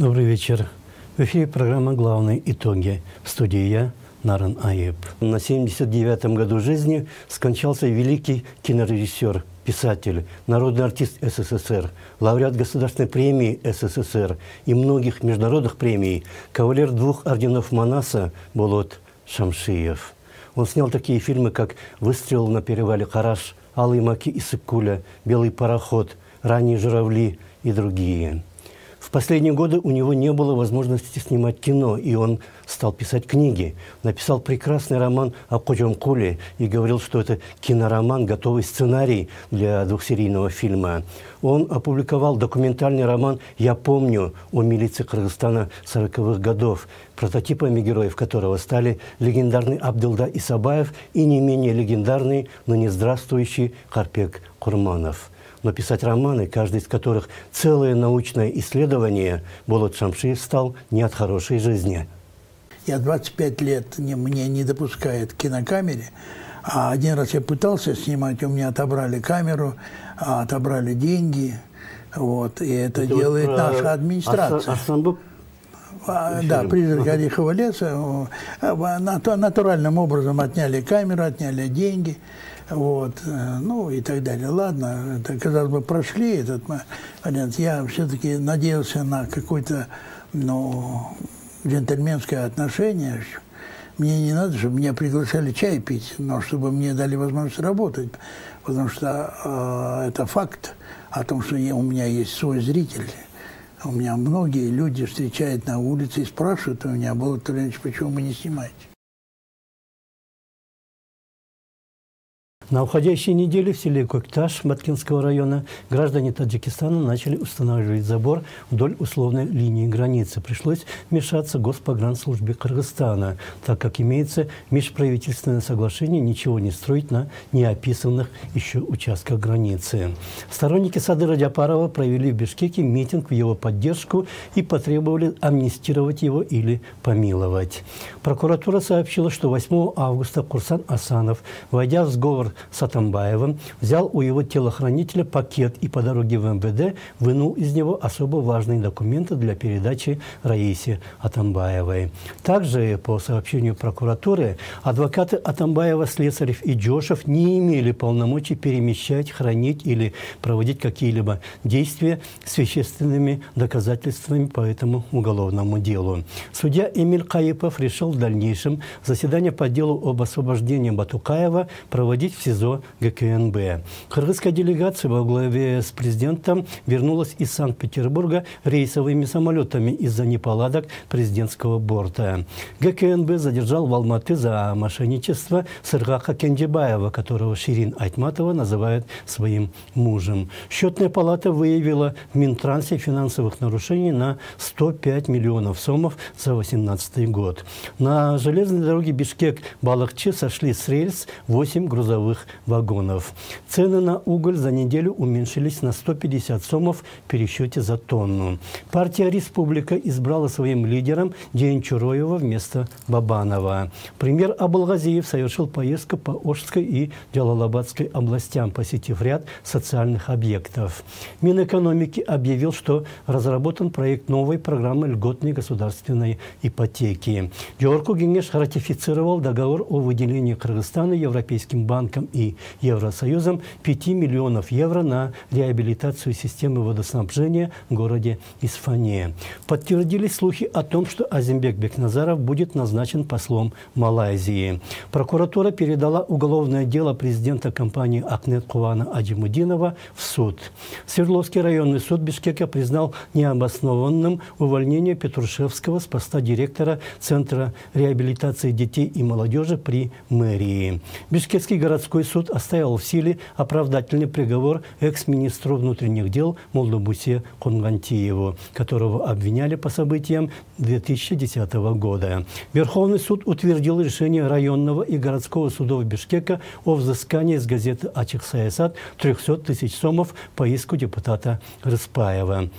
Добрый вечер. В эфире программа «Главные итоги». В студии я, Наран Аип. На 79-м году жизни скончался великий кинорежиссер, писатель, народный артист СССР, лауреат Государственной премии СССР и многих международных премий, кавалер 2 орденов Манаса Болот Шамшиев. Он снял такие фильмы, как «Выстрел на перевале Караш», «Алые маки и Сыкуля», «Белый пароход», «Ранние журавли» и другие. В последние годы у него не было возможности снимать кино, и он стал писать книги. Написал прекрасный роман о Коджамкуле и говорил, что это кинороман, готовый сценарий для двухсерийного фильма. Он опубликовал документальный роман «Я помню» о милиции Кыргызстана 40-х годов, прототипами героев которого стали легендарный Абдылда Исабаев и не менее легендарный, но не здравствующий Карпек Курманов. Но писать романы, каждый из которых целое научное исследование, Болот Шамшиев стал не от хорошей жизни. Я 25 лет, мне не допускают к кинокамере. А один раз я пытался снимать, у меня отобрали камеру, отобрали деньги. Вот, и это делает наша администрация. Да, призрак Орехового леса. Натуральным образом отняли камеру, отняли деньги. Вот, ну и так далее. Ладно, это, казалось бы, прошли этот момент. Я все-таки надеялся на какое-то, джентльменское отношение. Мне не надо, чтобы меня приглашали чай пить, но чтобы мне дали возможность работать. Потому что это факт о том, что у меня есть свой зритель. У меня многие люди встречают на улице и спрашивают у меня: Болот Ильич, почему вы не снимаете? На уходящей неделе в селе Кокташ Баткенского района граждане Таджикистана начали устанавливать забор вдоль условной линии границы. Пришлось вмешаться Госпогранслужбе Кыргызстана, так как имеется межправительственное соглашение ничего не строить на неописанных еще участках границы. Сторонники Садыра Джапарова провели в Бишкеке митинг в его поддержку и потребовали амнистировать его или помиловать. Прокуратура сообщила, что 8 августа Курсан Асанов, войдя в сговор с Атамбаевым, взял у его телохранителя пакет и по дороге в МВД вынул из него особо важные документы для передачи Раисе Атамбаевой. Также, по сообщению прокуратуры, адвокаты Атамбаева, Слесарев и Джошев не имели полномочий перемещать, хранить или проводить какие-либо действия с вещественными доказательствами по этому уголовному делу. Судья Эмиль Каипов решил в дальнейшем заседание по делу об освобождении Батукаева проводить в СИЗО ГКНБ. Кыргызская делегация во главе с президентом вернулась из Санкт-Петербурга рейсовыми самолетами из-за неполадок президентского борта. ГКНБ задержал в Алматы за мошенничество Сыргака Кенджибаева, которого Ширин Айтматова называет своим мужем. Счетная палата выявила в Минтрансе финансовых нарушений на 105 миллионов сомов за 2018 год. На железной дороге Бишкек-Балыкчы сошли с рельс 8 грузовых вагонов. Цены на уголь за неделю уменьшились на 150 сомов в пересчете за тонну. Партия «Республика» избрала своим лидером Джейнчуроева вместо Бабанова. Премьер Абылгазиев совершил поездку по Ошской и Джалалабадской областям, посетив ряд социальных объектов. Минэкономики объявил, что разработан проект новой программы льготной государственной ипотеки. Джорку Генеш ратифицировал договор о выделении Кыргызстана Европейским банком и Евросоюзом 5 миллионов евро на реабилитацию системы водоснабжения в городе Исфане. Подтвердились слухи о том, что Азимбек Бекназаров будет назначен послом Малайзии. Прокуратура передала уголовное дело президента компании Акнет Кувана Аджимудинова в суд. Свердловский районный суд Бишкека признал необоснованным увольнение Петрушевского с поста директора Центра реабилитации детей и молодежи при мэрии. Бишкекский городской суд оставил в силе оправдательный приговор экс-министру внутренних дел Молдобусе Конгантиеву, которого обвиняли по событиям 2010 года. Верховный суд утвердил решение районного и городского судов Бишкека о взыскании с газеты «Ачык Саясат» 300 тысяч сомов по иску депутата Рыспаева.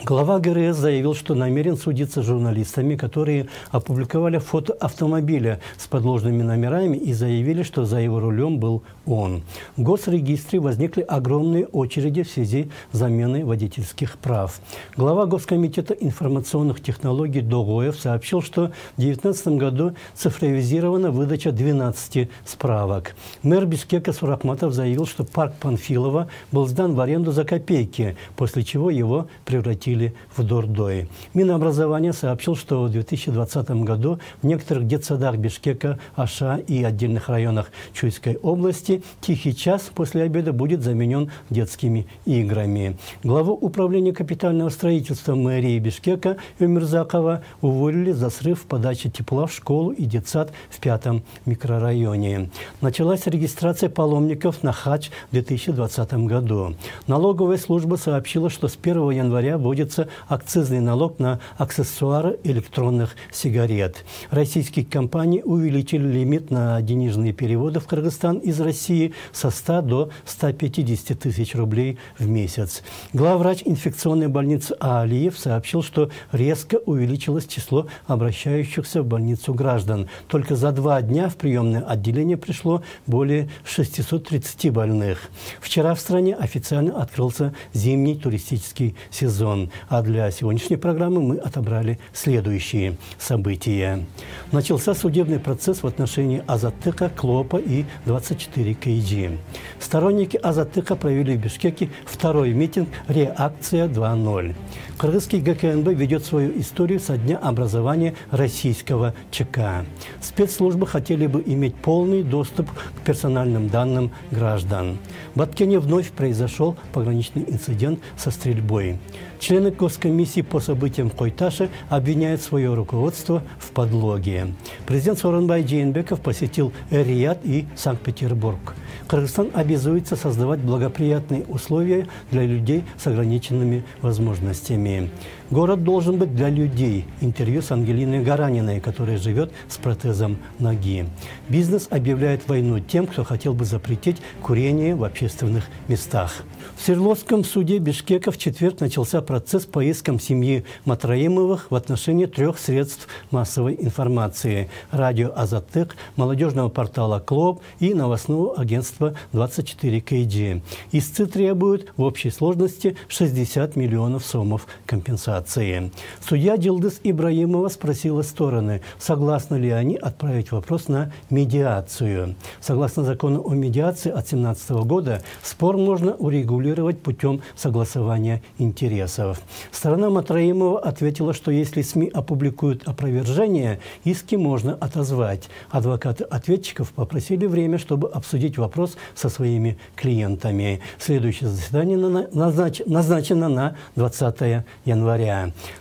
Глава ГРС заявил, что намерен судиться с журналистами, которые опубликовали фото автомобиля с подложными номерами и заявили, что за его рулем был он. В Госрегистре возникли огромные очереди в связи с заменой водительских прав. Глава Госкомитета информационных технологий Догоев сообщил, что в 2019 году цифровизирована выдача 12 справок. Мэр Бишкека Сурахматов заявил, что парк Панфилова был сдан в аренду за копейки, после чего его превратили в дурдой. Минобразование сообщил, что в 2020 году в некоторых детсадах Бишкека, Аша и отдельных районах Чуйской области тихий час после обеда будет заменен детскими играми. Главу управления капитального строительства мэрии Бишкека Умирзакова уволили за срыв подачи тепла в школу и детсад в 5-м микрорайоне. Началась регистрация паломников на хадж в 2020 году. Налоговая служба сообщила, что с 1 января вводится акцизный налог на аксессуары электронных сигарет. Российские компании увеличили лимит на денежные переводы в Кыргызстан из России со 100 до 150 тысяч рублей в месяц. Главврач инфекционной больницы Алиев сообщил, что резко увеличилось число обращающихся в больницу граждан. Только за 2 дня в приемное отделение пришло более 630 больных. Вчера в стране официально открылся зимний туристический сезон. А для сегодняшней программы мы отобрали следующие события. Начался судебный процесс в отношении Азаттыка, Клопа и 24 КГ. Сторонники Азаттыка провели в Бишкеке второй митинг «Реакция 2.0». Кыргызский ГКНБ ведет свою историю со дня образования российского ЧК. Спецслужбы хотели бы иметь полный доступ к персональным данным граждан. В Баткене вновь произошел пограничный инцидент со стрельбой. Члены Госкомиссии по событиям в Койташе обвиняют свое руководство в подлоге. Президент Сооронбай Жээнбеков посетил Эр-Рияд и Санкт-Петербург. Кыргызстан обязуется создавать благоприятные условия для людей с ограниченными возможностями. Город должен быть для людей. Интервью с Ангелиной Гараниной, которая живет с протезом ноги. Бизнес объявляет войну тем, кто хотел бы запретить курение в общественных местах. В Свердловском суде Бишкека в четверг начался процесс по искам семьи Матраимовых в отношении 3 средств массовой информации – радио «Азаттык», молодежного портала «Клоп» и новостного агентства 24 КГ. Истцы требуют в общей сложности 60 миллионов сомов компенсации. Судья Джилдыз Ибраимова спросила стороны, согласны ли они отправить вопрос на медиацию. Согласно закону о медиации от 2017 года, спор можно урегулировать путем согласования интересов. Сторона Матраимова ответила, что если СМИ опубликуют опровержение, иски можно отозвать. Адвокаты ответчиков попросили время, чтобы обсудить вопрос со своими клиентами. Следующее заседание назначено на 20 января.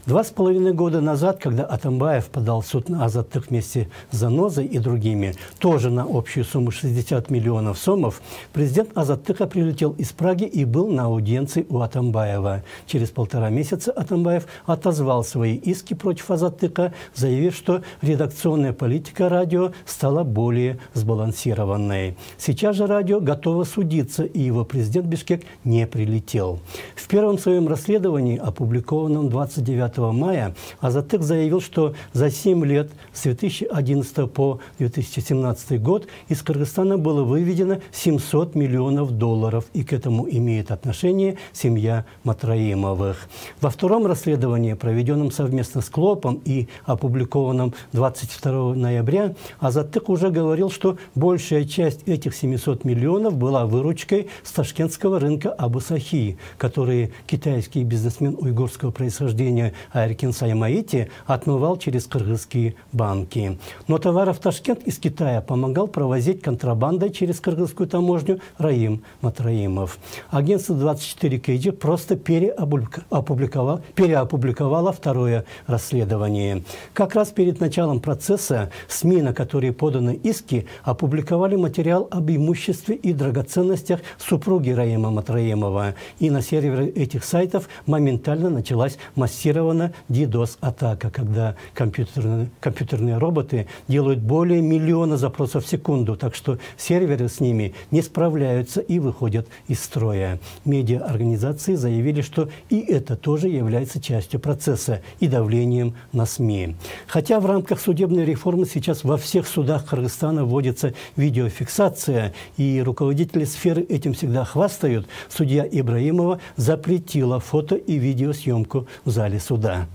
2,5 года назад, когда Атамбаев подал в суд на Азаттык вместе с Занозой и другими, тоже на общую сумму 60 миллионов сомов, президент Азаттыка прилетел из Праги и был на аудиенции у Атамбаева. Через 1,5 месяца Атамбаев отозвал свои иски против Азаттыка, заявив, что редакционная политика радио стала более сбалансированной. Сейчас же радио готово судиться, и его президент Бишкек не прилетел. В первом своем расследовании, опубликованном 29 мая, Азаттык заявил, что за 7 лет с 2011 по 2017 год из Кыргызстана было выведено 700 миллионов долларов, и к этому имеет отношение семья Матраимовых. Во втором расследовании, проведенном совместно с Клопом и опубликованном 22 ноября, Азаттык уже говорил, что большая часть этих 700 миллионов была выручкой с ташкентского рынка Абу-Сахи, который китайский бизнесмен уйгурского происхождения Айркен Саймаити отмывал через кыргызские банки. Но товары в Ташкент из Китая помогал провозить контрабандой через кыргызскую таможню Раим Матраимов. Агентство 24 КГ просто переопубликовало второе расследование. Как раз перед началом процесса СМИ, на которые поданы иски, опубликовали материал об имуществе и драгоценностях супруги Раима Матраимова. И на сервере этих сайтов моментально началась массированная DDoS-атака, когда компьютерные роботы делают более 1 миллиона запросов в секунду, так что серверы с ними не справляются и выходят из строя. Медиаорганизации заявили, что и это тоже является частью процесса и давлением на СМИ. Хотя в рамках судебной реформы сейчас во всех судах Кыргызстана вводится видеофиксация, и руководители сферы этим всегда хвастают, судья Ибраимова запретила фото- и видеосъемку в зале суда.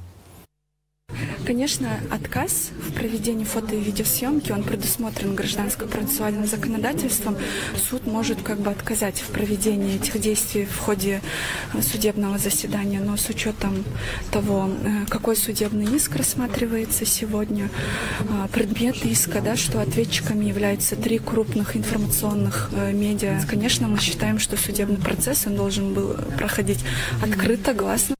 Конечно, отказ в проведении фото- и видеосъемки, он предусмотрен гражданско-процессуальным законодательством. Суд может отказать в проведении этих действий в ходе судебного заседания, но с учетом того, какой судебный иск рассматривается сегодня, предмет иска, что ответчиками являются 3 крупных информационных медиа. Конечно, мы считаем, что судебный процесс он должен был проходить открыто, гласно.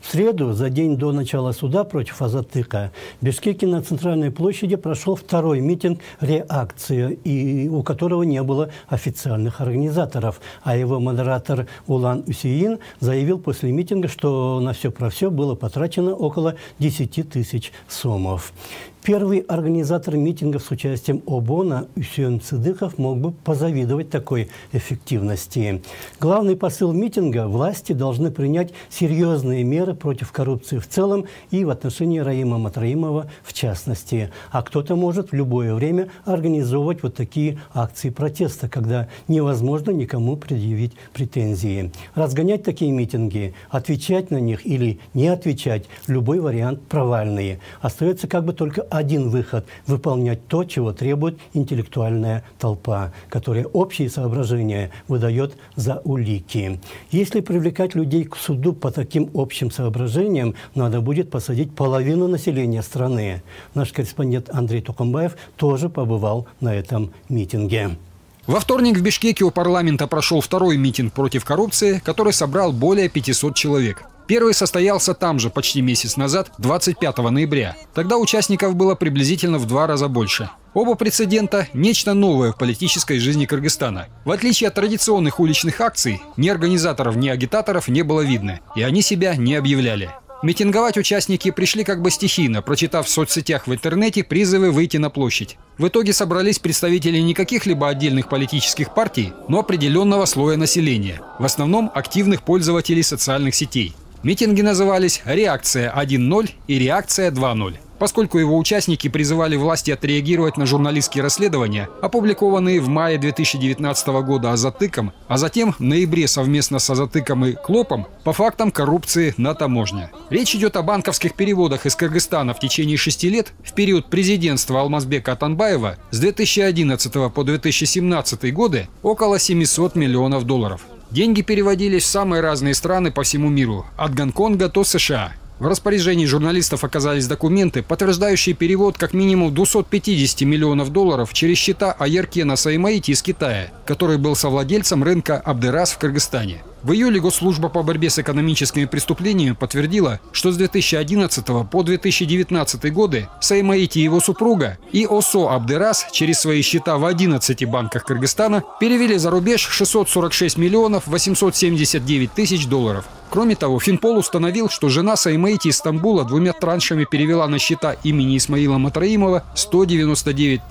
В среду, за день до начала суда против Азаттыка, в Бишкеке на Центральной площади прошел второй митинг «Реакция», и у которого не было официальных организаторов. А его модератор Улан Усеин заявил после митинга, что на все про все было потрачено около 10 тысяч сомов. Первый организатор митингов с участием ОБОНа Усен Цыдыков мог бы позавидовать такой эффективности. Главный посыл митинга – власти должны принять серьезные меры против коррупции в целом и в отношении Раима Матраимова в частности. А кто-то может в любое время организовывать вот такие акции протеста, когда невозможно никому предъявить претензии. Разгонять такие митинги, отвечать на них или не отвечать – любой вариант провальный. Остается только один выход – выполнять то, чего требует интеллектуальная толпа, которая общие соображения выдает за улики. Если привлекать людей к суду по таким общим соображениям, надо будет посадить половину населения страны. Наш корреспондент Андрей Тукумбаев тоже побывал на этом митинге. Во вторник в Бишкеке у парламента прошел второй митинг против коррупции, который собрал более 500 человек. Первый состоялся там же почти месяц назад, 25 ноября. Тогда участников было приблизительно в 2 раза больше. Оба прецедента – нечто новое в политической жизни Кыргызстана. В отличие от традиционных уличных акций, ни организаторов, ни агитаторов не было видно, и они себя не объявляли. Митинговать участники пришли стихийно, прочитав в соцсетях в интернете призывы выйти на площадь. В итоге собрались представители не каких-либо отдельных политических партий, но определенного слоя населения, в основном активных пользователей социальных сетей. Митинги назывались «Реакция 1.0» и «Реакция 2.0». Поскольку его участники призывали власти отреагировать на журналистские расследования, опубликованные в мае 2019 года Азаттыком, а затем в ноябре совместно с Азаттыком и Клопом по фактам коррупции на таможне. Речь идет о банковских переводах из Кыргызстана в течение 6 лет в период президентства Алмазбека Атамбаева с 2011 по 2017 годы около 700 миллионов долларов. Деньги переводились в самые разные страны по всему миру, от Гонконга до США. В распоряжении журналистов оказались документы, подтверждающие перевод как минимум 250 миллионов долларов через счета Аеркена Саимаити из Китая, который был совладельцем рынка Абдерас в Кыргызстане. В июле Госслужба по борьбе с экономическими преступлениями подтвердила, что с 2011 по 2019 годы Саимаити и его супруга и ОСО Абдерас через свои счета в 11 банках Кыргызстана перевели за рубеж 646 миллионов 879 тысяч долларов. Кроме того, Финпол установил, что жена Саимаити из Стамбула 2 траншами перевела на счета имени Исмаила Матраимова 199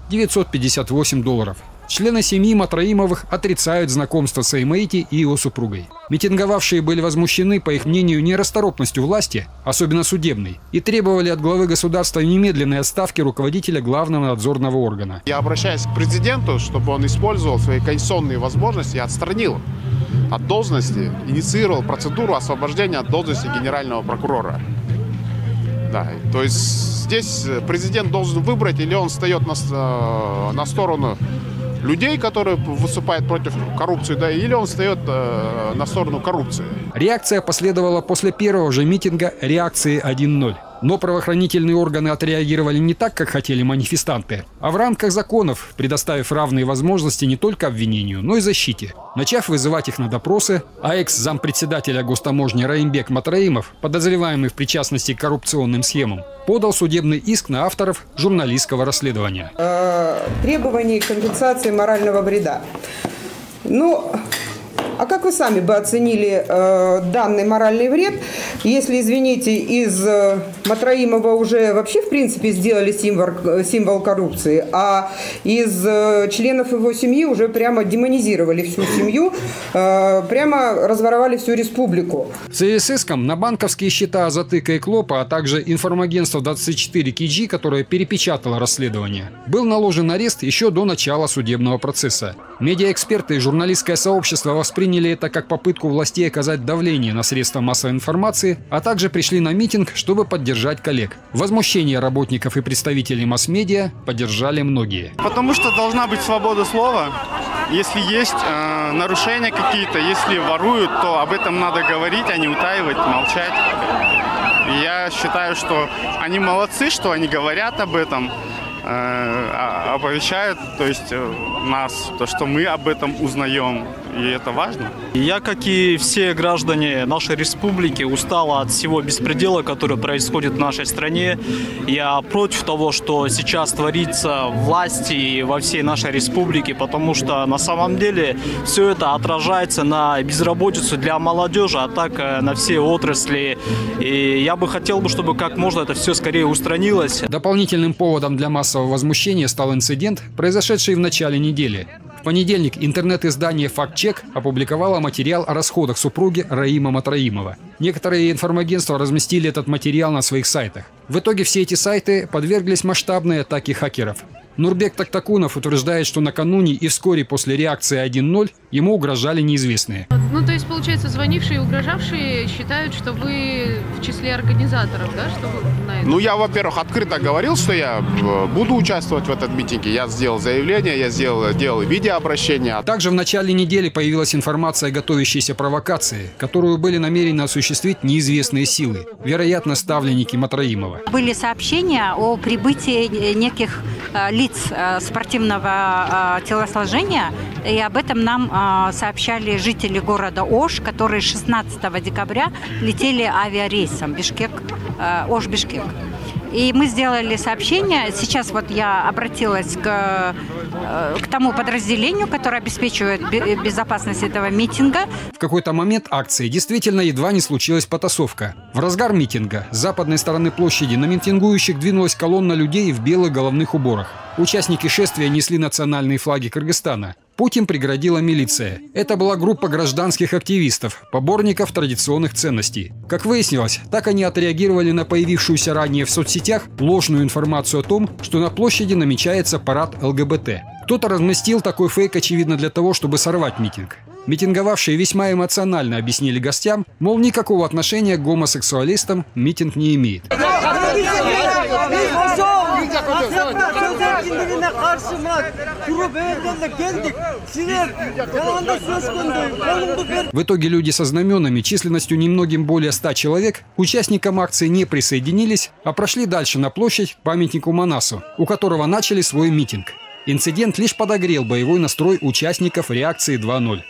958 долларов. Члены семьи Матраимовых отрицают знакомство с Саимаити и его супругой. Митинговавшие были возмущены, по их мнению, нерасторопностью власти, особенно судебной, и требовали от главы государства немедленной отставки руководителя главного надзорного органа. Я обращаюсь к президенту, чтобы он использовал свои конституционные возможности и отстранил от должности, инициировал процедуру освобождения от должности генерального прокурора. Да, то есть здесь президент должен выбрать, или он встает на сторону людей, которые выступают против коррупции, или он встает на сторону коррупции. Реакция последовала после первого же митинга «Реакции 1.0». Но правоохранительные органы отреагировали не так, как хотели манифестанты, а в рамках законов, предоставив равные возможности не только обвинению, но и защите. Начав вызывать их на допросы, а экс-зампредседателя гостаможни Раимбек Матраимов, подозреваемый в причастности к коррупционным схемам, подал судебный иск на авторов журналистского расследования. Требований компенсации морального вреда. А как вы сами бы оценили данный моральный вред, если, извините, из Матраимова уже вообще, в принципе, сделали символ коррупции, а из членов его семьи уже прямо демонизировали всю семью, прямо разворовали всю республику? В связи с иском на банковские счета Затыка и Клопа, а также информагентство 24 KG, которое перепечатало расследование, был наложен арест еще до начала судебного процесса. Медиаэксперты и журналистское сообщество восприняли это как попытку властей оказать давление на средства массовой информации, а также пришли на митинг, чтобы поддержать коллег. Возмущение работников и представителей масс-медиа поддержали многие. Потому что должна быть свобода слова. Если есть нарушения какие-то, если воруют, то об этом надо говорить, а не утаивать, молчать. И я считаю, что они молодцы, что они говорят об этом, оповещают, то есть нас, то, что мы об этом узнаем, и это важно. Я, как и все граждане нашей республики, устала от всего беспредела, который происходит в нашей стране. Я против того, что сейчас творится в власти и во всей нашей республике, потому что на самом деле все это отражается на безработицу для молодежи, а так на все отрасли. И я бы хотел, чтобы как можно это все скорее устранилось. Дополнительным поводом для массового возмущения стал инцидент, произошедший в начале недели. В понедельник интернет-издание «Факт-чек» опубликовало материал о расходах супруги Раима Матраимова. Некоторые информагентства разместили этот материал на своих сайтах. В итоге все эти сайты подверглись масштабной атаке хакеров. Нурбек Тактакунов утверждает, что накануне и вскоре после реакции 1.0 ему угрожали неизвестные. Ну, то есть, получается, звонившие и угрожавшие считают, что вы в числе организаторов, да? Что вы на это... Ну, я, во-первых, открыто говорил, что я буду участвовать в этом митинге. Я сделал заявление, я сделал видеообращение. Также в начале недели появилась информация о готовящейся провокации, которую были намерены осуществить неизвестные силы, вероятно, ставленники Матраимова. Были сообщения о прибытии неких лиц спортивного телосложения, и об этом нам сообщали жители города Ош, которые 16 декабря летели авиарейсом Ош-Бишкек. И мы сделали сообщение. Сейчас вот я обратилась к тому подразделению, которое обеспечивает безопасность этого митинга. В какой-то момент акции действительно едва не случилась потасовка. В разгар митинга с западной стороны площади на митингующих двинулась колонна людей в белых головных уборах. Участники шествия несли национальные флаги Кыргызстана. Путь им преградила милиция. Это была группа гражданских активистов, поборников традиционных ценностей. Как выяснилось, так они отреагировали на появившуюся ранее в соцсетях ложную информацию о том, что на площади намечается парад ЛГБТ. Кто-то разместил такой фейк, очевидно, для того, чтобы сорвать митинг. Митинговавшие весьма эмоционально объяснили гостям, мол, никакого отношения к гомосексуалистам митинг не имеет. В итоге люди со знаменами численностью немногим более 100 человек к участникам акции не присоединились, а прошли дальше на площадь к памятнику Манасу, у которого начали свой митинг. Инцидент лишь подогрел боевой настрой участников реакции 2.0.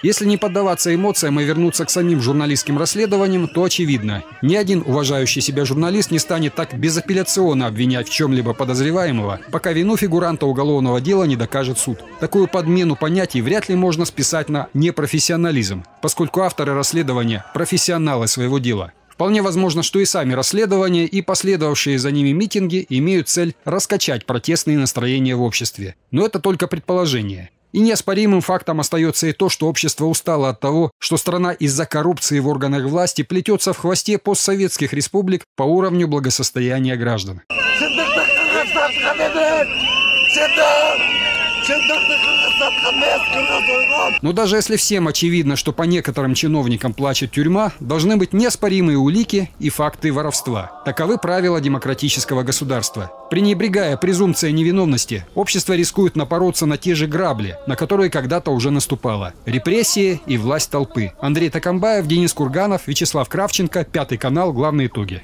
Если не поддаваться эмоциям и вернуться к самим журналистским расследованиям, то очевидно, ни один уважающий себя журналист не станет так безапелляционно обвинять в чем-либо подозреваемого, пока вину фигуранта уголовного дела не докажет суд. Такую подмену понятий вряд ли можно списать на непрофессионализм, поскольку авторы расследования – профессионалы своего дела. Вполне возможно, что и сами расследования, и последовавшие за ними митинги имеют цель раскачать протестные настроения в обществе. Но это только предположение. И неоспоримым фактом остается и то, что общество устало от того, что страна из-за коррупции в органах власти плетется в хвосте постсоветских республик по уровню благосостояния граждан. Но даже если всем очевидно, что по некоторым чиновникам плачет тюрьма, должны быть неоспоримые улики и факты воровства. Таковы правила демократического государства. Пренебрегая презумпцией невиновности, общество рискует напороться на те же грабли, на которые когда-то уже наступало. Репрессии и власть толпы. Андрей Такамбаев, Денис Курганов, Вячеслав Кравченко, Пятый канал, главные итоги.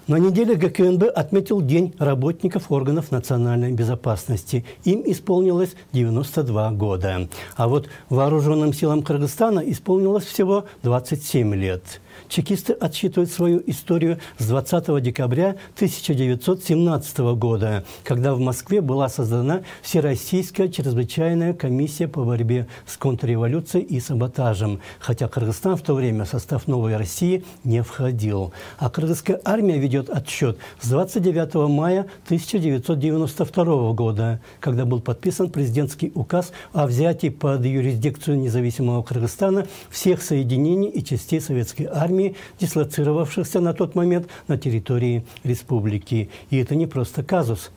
На неделе ГКНБ отметил День работников органов национальной безопасности. Им исполнилось 92 года. А вот вооруженным силам Кыргызстана исполнилось всего 27 лет. Чекисты отсчитывают свою историю с 20 декабря 1917 года, когда в Москве была создана Всероссийская чрезвычайная комиссия по борьбе с контрреволюцией и саботажем, хотя Кыргызстан в то время в состав новой России не входил. А кыргызская армия ведет отсчет с 29 мая 1992 года, когда был подписан президентский указ о взятии под юрисдикцию независимого Кыргызстана всех соединений и частей советской армии, дислоцировавшихся на тот момент на территории республики. И это не просто казус.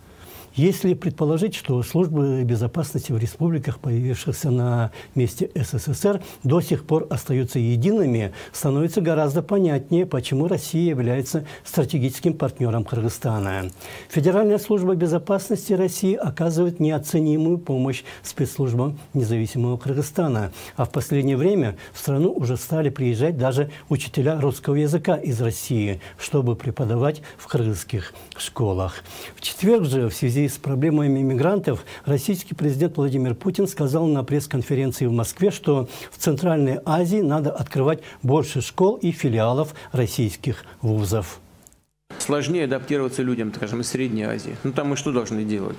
Если предположить, что службы безопасности в республиках, появившихся на месте СССР, до сих пор остаются едиными, становится гораздо понятнее, почему Россия является стратегическим партнером Кыргызстана. Федеральная служба безопасности России оказывает неоценимую помощь спецслужбам независимого Кыргызстана. А в последнее время в страну уже стали приезжать даже учителя русского языка из России, чтобы преподавать в кыргызских школах. В четверг же, в связи с проблемами мигрантов, российский президент Владимир Путин сказал на пресс-конференции в Москве, что в Центральной Азии надо открывать больше школ и филиалов российских вузов. Сложнее адаптироваться людям, скажем, из Средней Азии. Ну, там мы что должны делать?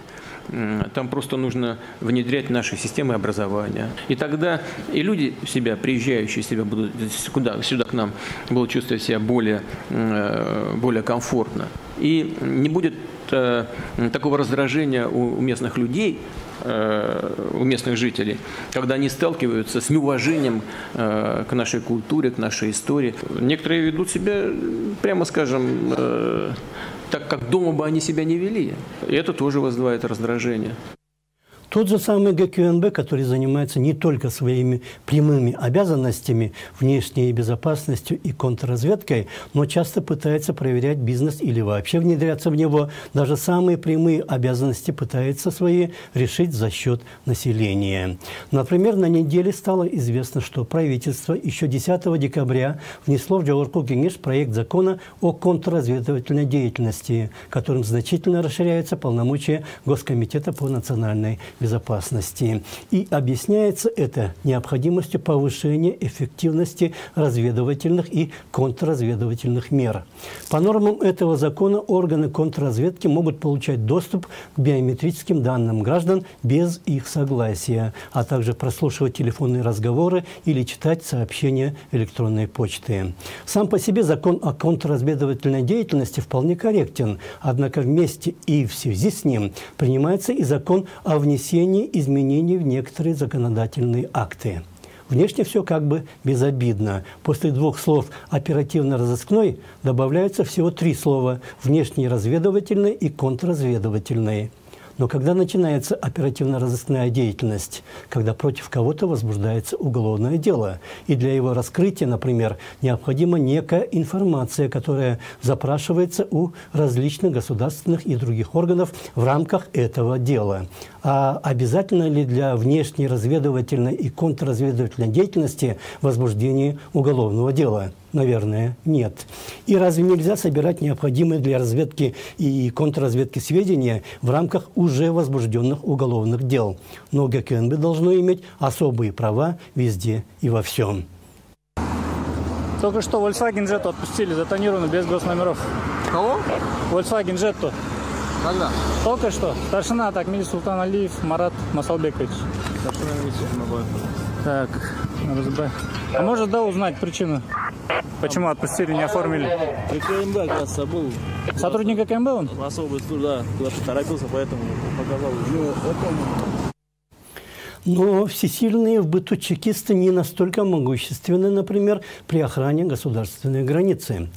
Там просто нужно внедрять наши системы образования. И тогда и люди себя, приезжающие себя будут сюда к нам, будут чувствовать себя более комфортно. И не будет такого раздражения у местных людей, у местных жителей, когда они сталкиваются с неуважением к нашей культуре, к нашей истории. Некоторые ведут себя, прямо скажем, так, как дома бы они себя не вели. И это тоже вызывает раздражение. Тот же самый ГКНБ, который занимается не только своими прямыми обязанностями, внешней безопасностью и контрразведкой, но часто пытается проверять бизнес или вообще внедряться в него. Даже самые прямые обязанности пытается свои решить за счет населения. Например, на неделе стало известно, что правительство еще 10 декабря внесло в Жогорку Кеңеш проект закона о контрразведывательной деятельности, которым значительно расширяются полномочия Госкомитета по национальной безопасности. И объясняется это необходимостью повышения эффективности разведывательных и контрразведывательных мер. По нормам этого закона органы контрразведки могут получать доступ к биометрическим данным граждан без их согласия, а также прослушивать телефонные разговоры или читать сообщения электронной почты. Сам по себе закон о контрразведывательной деятельности вполне корректен, однако вместе и в связи с ним принимается и закон о внесении изменений в некоторые законодательные акты. Внешне все как бы безобидно. После двух слов «оперативно-розыскной» добавляются всего 3 слова «внешний разведывательный» и «контрразведывательный». Но когда начинается оперативно-розыскная деятельность, когда против кого-то возбуждается уголовное дело, и для его раскрытия, например, необходима некая информация, которая запрашивается у различных государственных и других органов в рамках этого дела. А обязательно ли для внешней разведывательной и контрразведывательной деятельности возбуждение уголовного дела? Наверное, нет. И разве нельзя собирать необходимые для разведки и контрразведки сведения в рамках уже возбужденных уголовных дел? Но ГКНБ должно иметь особые права везде и во всем. Только что Volkswagen Jetta отпустили, затонировано, без госномеров. Кого? Volkswagen Jetta. Когда? Только что. Старшина Такмили Султан Алиев Марат Масалбекович. Старшина Алиев. Так, РСБ. А может, да, узнать причину? Почему отпустили, не оформили? КМБ, оказывается, был. Сотрудник КМБ он? Особый служба, да. Куда-то торопился, поэтому показал. Но всесильные в быту чекисты не настолько могущественны, например, при охране государственной границы.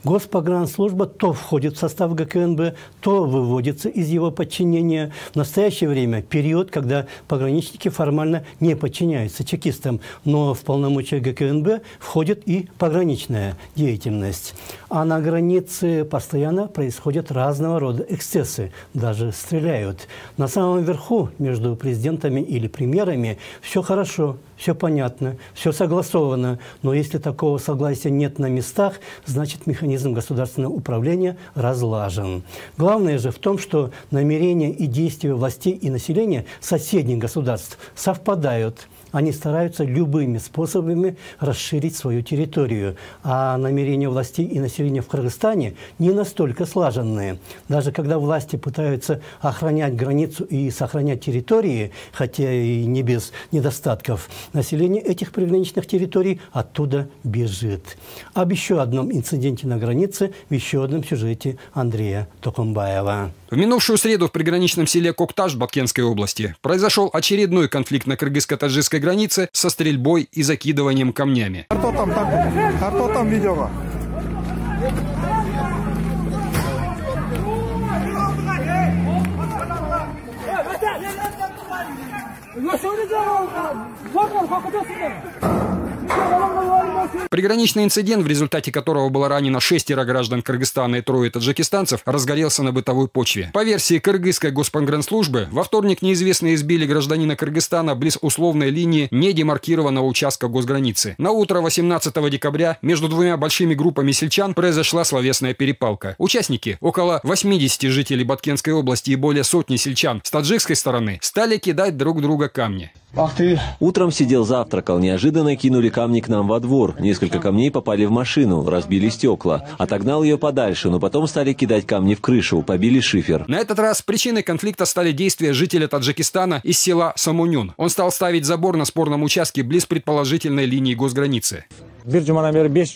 Госпогранслужба то входит в состав ГКНБ, то выводится из его подчинения. В настоящее время период, когда пограничники формально не подчиняются чекистам, но в полномочия ГКНБ входит и пограничная деятельность. А на границе постоянно происходят разного рода эксцессы, даже стреляют. На самом верху между президентами или премьерами все хорошо, все понятно, все согласовано. Но если такого согласия нет на местах, значит механизм механизм государственного управления разлажен. Главное же в том, что намерения и действия властей и населения соседних государств совпадают. Они стараются любыми способами расширить свою территорию. А намерения властей и населения в Кыргызстане не настолько слаженные. Даже когда власти пытаются охранять границу и сохранять территории, хотя и не без недостатков, население этих приграничных территорий оттуда бежит. Об еще одном инциденте на границе в еще одном сюжете Андрея Токумбаева. В минувшую среду в приграничном селе Кокташ Баткенской области произошел очередной конфликт на кыргызско-таджикской границе со стрельбой и закидыванием камнями. Приграничный инцидент, в результате которого было ранено 6 граждан Кыргызстана и 3 таджикистанцев, разгорелся на бытовой почве. По версии кыргызской госпогранслужбы, во вторник неизвестные избили гражданина Кыргызстана близ условной линии недемаркированного участка госграницы. На утро 18 декабря между двумя большими группами сельчан произошла словесная перепалка. Участники, около 80 жителей Баткенской области и более сотни сельчан с таджикской стороны, стали кидать друг друга камни. Утром сидел, завтракал. Неожиданно кинули камни к нам во двор. Несколько камней попали в машину, разбили стекла. Отогнал ее подальше, но потом стали кидать камни в крышу, побили шифер. На этот раз причиной конфликта стали действия жителя Таджикистана из села Самунюн. Он стал ставить забор на спорном участке близ предположительной линии госграницы.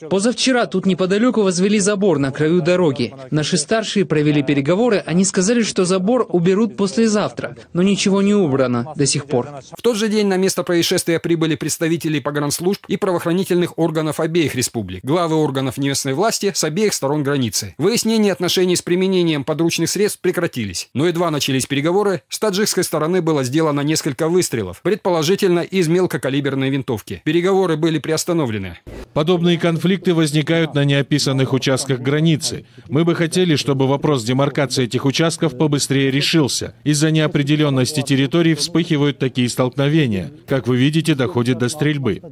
Позавчера тут неподалеку возвели забор на краю дороги. Наши старшие провели переговоры, они сказали, что забор уберут послезавтра, но ничего не убрано до сих пор. В тот же день на место происшествия прибыли представители погранслужб и правоохранительных органов обеих республик, главы органов местной власти с обеих сторон границы. Выяснение отношений с применением подручных средств прекратились, но едва начались переговоры, с таджикской стороны было сделано несколько выстрелов, предположительно из мелкокалиберной винтовки. Переговоры были приостановлены. Подобные конфликты возникают на неописанных участках границы. Мы бы хотели, чтобы вопрос демаркации этих участков побыстрее решился. Из-за неопределенности территорий вспыхивают такие столкновения. Как вы видите, доходит до стрельбы.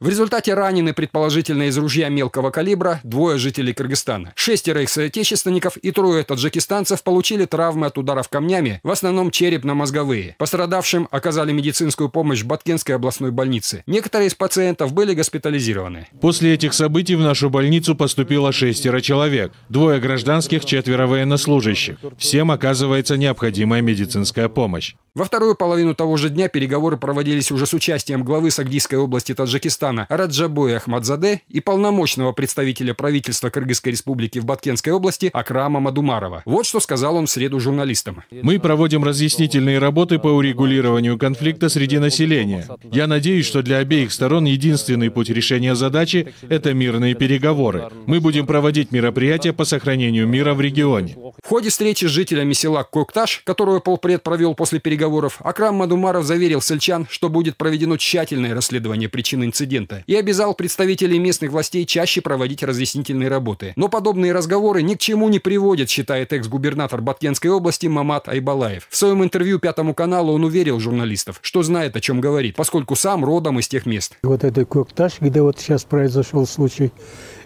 В результате ранены, предположительно из ружья мелкого калибра, 2 жителей Кыргызстана. 6 их соотечественников и 3 таджикистанцев получили травмы от ударов камнями, в основном черепно-мозговые. Пострадавшим оказали медицинскую помощь в Баткенской областной больнице. Некоторые из пациентов были госпитализированы. После этих событий в нашу больницу поступило 6 человек. 2 гражданских, 4 военнослужащих. Всем оказывается необходимая медицинская помощь. Во вторую половину того же дня переговоры проводились уже с участием главы Сагдийской области Таджикистана Раджабоя Ахмадзаде и полномочного представителя правительства Кыргызской республики в Баткенской области Акрама Мадумарова. Вот что сказал он в среду журналистам. Мы проводим разъяснительные работы по урегулированию конфликта среди населения. Я надеюсь, что для обеих сторон единственный путь решения задачи – это мирные переговоры. Мы будем проводить мероприятия по сохранению мира в регионе. В ходе встречи с жителями села Кокташ, которую полпред провел после переговоров, Акрам Мадумаров заверил сельчан, что будет проведено тщательное расследование причин инцидента и обязал представителей местных властей чаще проводить разъяснительные работы. Но подобные разговоры ни к чему не приводят, считает экс-губернатор Баткенской области Мамат Айбалаев. В своем интервью Пятому каналу он уверил журналистов, что знает, о чем говорит, поскольку сам родом из тех мест. Вот это Кокташ, где вот сейчас произошел случай,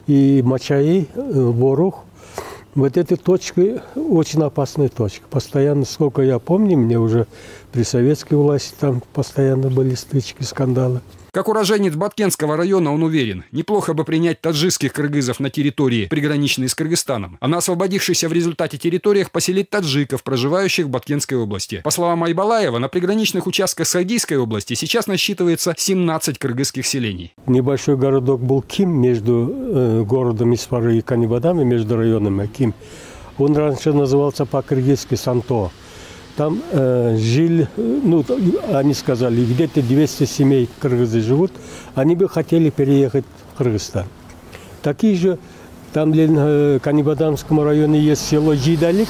и Мачаи, Борух, вот эта точка очень опасная точка. Постоянно, сколько я помню, мне уже при советской власти там постоянно были стычки, скандалы. Как уроженец Баткенского района он уверен, неплохо бы принять таджикских кыргызов на территории, приграничной с Кыргызстаном, а на освободившихся в результате территориях поселить таджиков, проживающих в Баткенской области. По словам Айбалаева, на приграничных участках Сагдийской области сейчас насчитывается 17 кыргызских селений. Небольшой городок был Ким между городом Исфары и Канибадами, между районами Ким. Он раньше назывался по-кыргызски Санто. Там жили, ну, они сказали, где-то 200 семей кыргызы живут, они бы хотели переехать в Кыргызстан. Такие же, там в Канибадамском районе есть село Жидалик,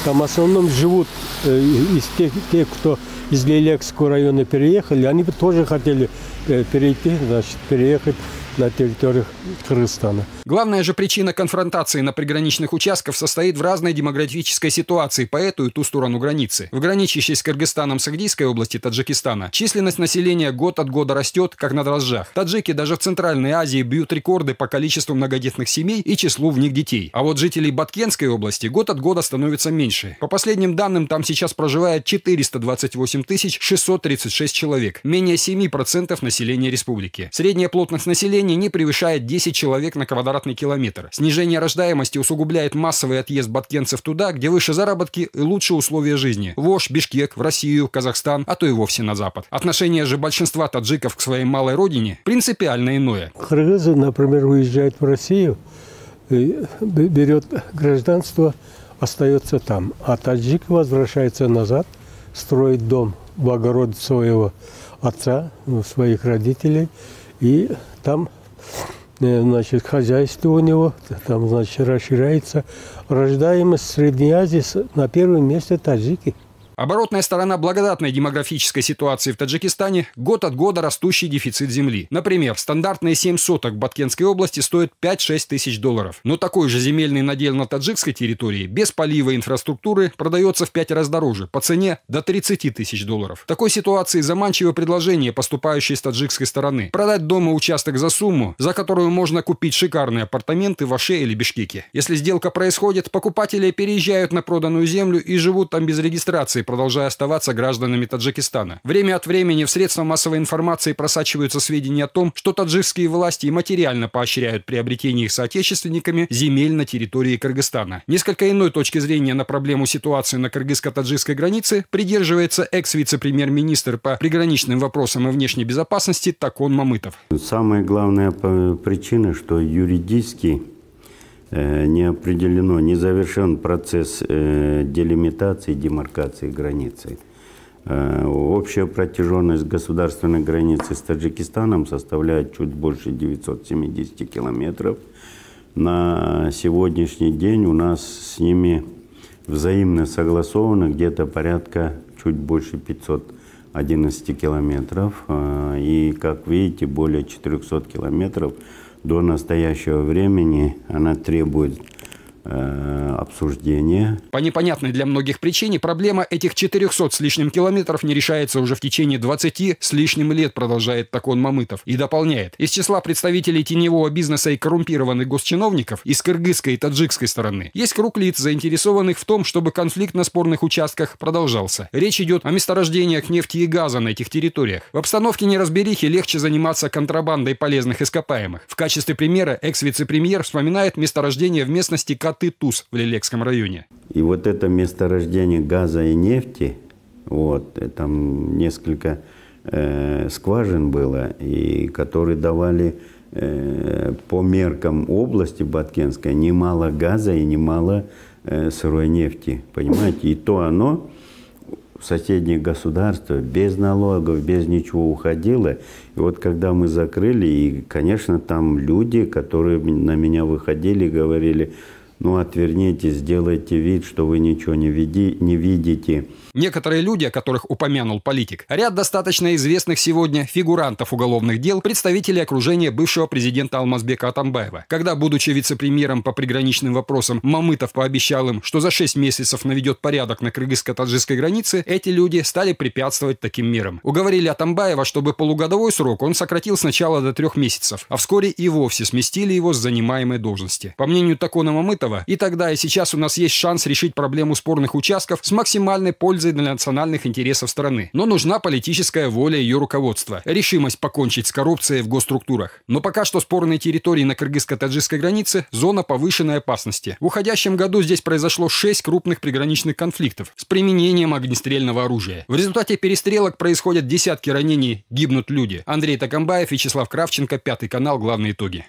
там в основном живут из тех, кто из Лелекского района переехали, они бы тоже хотели перейти, значит, переехать на территории Кыргызстана. Главная же причина конфронтации на приграничных участках состоит в разной демографической ситуации по эту и ту сторону границы. В граничащей с Кыргызстаном Сагдийской области Таджикистана численность населения год от года растет, как на дрожжах. Таджики даже в Центральной Азии бьют рекорды по количеству многодетных семей и числу в них детей. А вот жителей Баткенской области год от года становится меньше. По последним данным, там сейчас проживает 428 636 человек, менее 7% населения республики. Средняя плотность населения не превышает 10 человек на квадратный километр. Снижение рождаемости усугубляет массовый отъезд баткенцев туда, где выше заработки и лучше условия жизни. В Ош, Бишкек, в Россию, Казахстан, а то и вовсе на Запад. Отношение же большинства таджиков к своей малой родине принципиально иное. Кыргызы, например, уезжают в Россию, берет гражданство, остается там. А таджик возвращается назад, строит дом в огороде своего отца, своих родителей, и там, значит, хозяйство у него, там, значит, расширяется. Рождаемость в Средней Азии на первом месте таджики. Оборотная сторона благодатной демографической ситуации в Таджикистане – год от года растущий дефицит земли. Например, стандартные 7 соток в Баткенской области стоят 5-6 тысяч долларов. Но такой же земельный надел на таджикской территории без полива и инфраструктуры продается в 5 раз дороже, по цене до 30 тысяч долларов. В такой ситуации заманчивое предложение, поступающее с таджикской стороны – продать дом и участок за сумму, за которую можно купить шикарные апартаменты в Оше или Бишкеке. Если сделка происходит, покупатели переезжают на проданную землю и живут там без регистрации, продолжая оставаться гражданами Таджикистана. Время от времени в средства массовой информации просачиваются сведения о том, что таджикские власти материально поощряют приобретение их соотечественниками земель на территории Кыргызстана. Несколько иной точки зрения на проблему ситуации на кыргызско-таджикской границе придерживается экс-вице-премьер-министр по приграничным вопросам и внешней безопасности Такон Мамытов. Самая главная причина, что юридически не определено, не завершен процесс делимитации, демаркации границы. Общая протяженность государственной границы с Таджикистаном составляет чуть больше 970 километров. На сегодняшний день у нас с ними взаимно согласовано где-то порядка чуть больше 511 километров. И, как видите, более 400 километров до настоящего времени она требует обсуждения. По непонятной для многих причине проблема этих 400 с лишним километров не решается уже в течение 20 с лишним лет, продолжает Такон Мамытов. И дополняет. Из числа представителей теневого бизнеса и коррумпированных госчиновников из кыргызской и таджикской стороны есть круг лиц, заинтересованных в том, чтобы конфликт на спорных участках продолжался. Речь идет о месторождениях нефти и газа на этих территориях. В обстановке неразберихи легче заниматься контрабандой полезных ископаемых. В качестве примера экс-вице-премьер вспоминает месторождение в местности Каты-Туз в Лелекском районе. И вот это месторождение газа и нефти, вот, там несколько скважин было, и которые давали по меркам области Баткенской немало газа и немало сырой нефти, понимаете? И то оно в соседние государства без налогов, без ничего уходило. И вот когда мы закрыли, и, конечно, там люди, которые на меня выходили, говорили: ну, отвернитесь, сделайте вид, что вы ничего не видите. Некоторые люди, о которых упомянул политик, ряд достаточно известных сегодня фигурантов уголовных дел, представители окружения бывшего президента Алмазбека Атамбаева. Когда, будучи вице-премьером по приграничным вопросам, Мамытов пообещал им, что за 6 месяцев наведет порядок на кыргызско-таджикской границе, эти люди стали препятствовать таким мерам. Уговорили Атамбаева, чтобы полугодовой срок он сократил сначала до 3 месяцев, а вскоре и вовсе сместили его с занимаемой должности. По мнению Такона Мамытова, и тогда, и сейчас у нас есть шанс решить проблему спорных участков с максимальной пользой для национальных интересов страны. Но нужна политическая воля ее руководства, решимость покончить с коррупцией в госструктурах. Но пока что спорные территории на кыргызско-таджикской границе – зона повышенной опасности. В уходящем году здесь произошло 6 крупных приграничных конфликтов с применением огнестрельного оружия. В результате перестрелок происходят десятки ранений, гибнут люди. Андрей Такамбаев, Вячеслав Кравченко, 5 канал, главные итоги.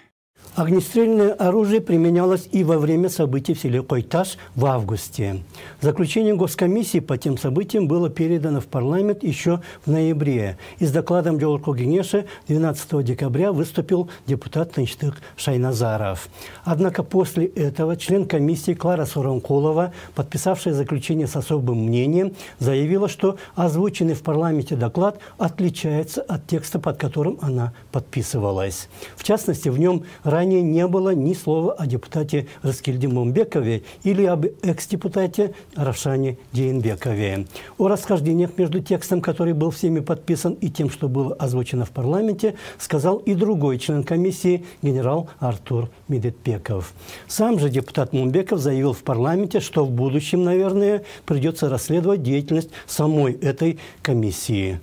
Огнестрельное оружие применялось и во время событий в селе Койташ в августе. Заключение Госкомиссии по тем событиям было передано в парламент еще в ноябре. И с докладом Жогорку Кеңеше 12 декабря выступил депутат Тынчтык Шайназаров. Однако после этого член комиссии Клара Соронкулова, подписавшая заключение с особым мнением, заявила, что озвученный в парламенте доклад отличается от текста, под которым она подписывалась. В частности, в нем ранее не было ни слова о депутате Рыскельде Момбекове или об экс-депутате Равшане Дейнбекове. О расхождениях между текстом, который был всеми подписан, и тем, что было озвучено в парламенте, сказал и другой член комиссии, генерал Артур Медетбеков. Сам же депутат Момбеков заявил в парламенте, что в будущем, наверное, придется расследовать деятельность самой этой комиссии.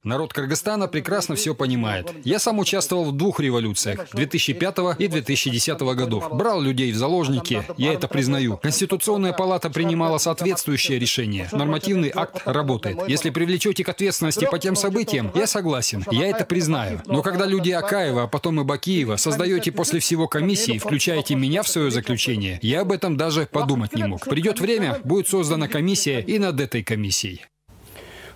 Народ Кыргызстана прекрасно все понимает. Я сам участвовал в 2 революциях – 2005 и 2010 годов. Брал людей в заложники, я это признаю. Конституционная палата принимала соответствующее решение. Нормативный акт работает. Если привлечете к ответственности по тем событиям, я согласен, я это признаю. Но когда люди Акаева, а потом и Бакиева создаете после всего комиссии, включаете меня в свое заключение, я об этом даже подумать не мог. Придет время, будет создана комиссия и над этой комиссией.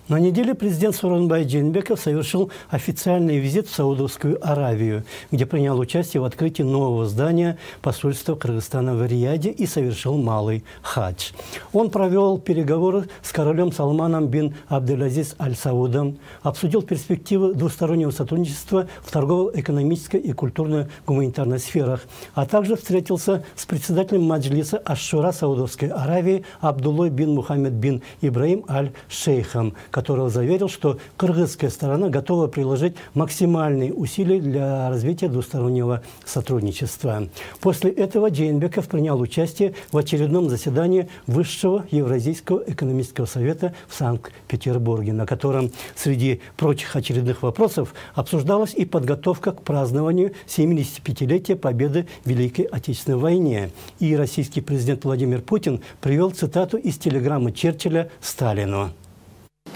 На неделе президент Сооронбай Жээнбеков совершил официальный визит в Саудовскую Аравию, где принял участие в открытии нового здания посольства Кыргызстана в Рияде и совершил малый хадж. Он провел переговоры с королем Салманом бин Абделазиз Аль-Саудом, обсудил перспективы двустороннего сотрудничества в торгово-экономической и культурно-гуманитарной сферах, а также встретился с председателем Маджлиса Аш-Шура Саудовской Аравии Абдуллой бин Мухаммед бин Ибраим Аль-Шейхом, которого заверил, что кыргызская сторона готова приложить максимальные усилия для развития двустороннего сотрудничества. После этого Жээнбеков принял участие в очередном заседании Высшего Евразийского экономического совета в Санкт-Петербурге, на котором среди прочих очередных вопросов обсуждалась и подготовка к празднованию 75-летия победы в Великой Отечественной войне. И российский президент Владимир Путин привел цитату из телеграммы Черчилля Сталину.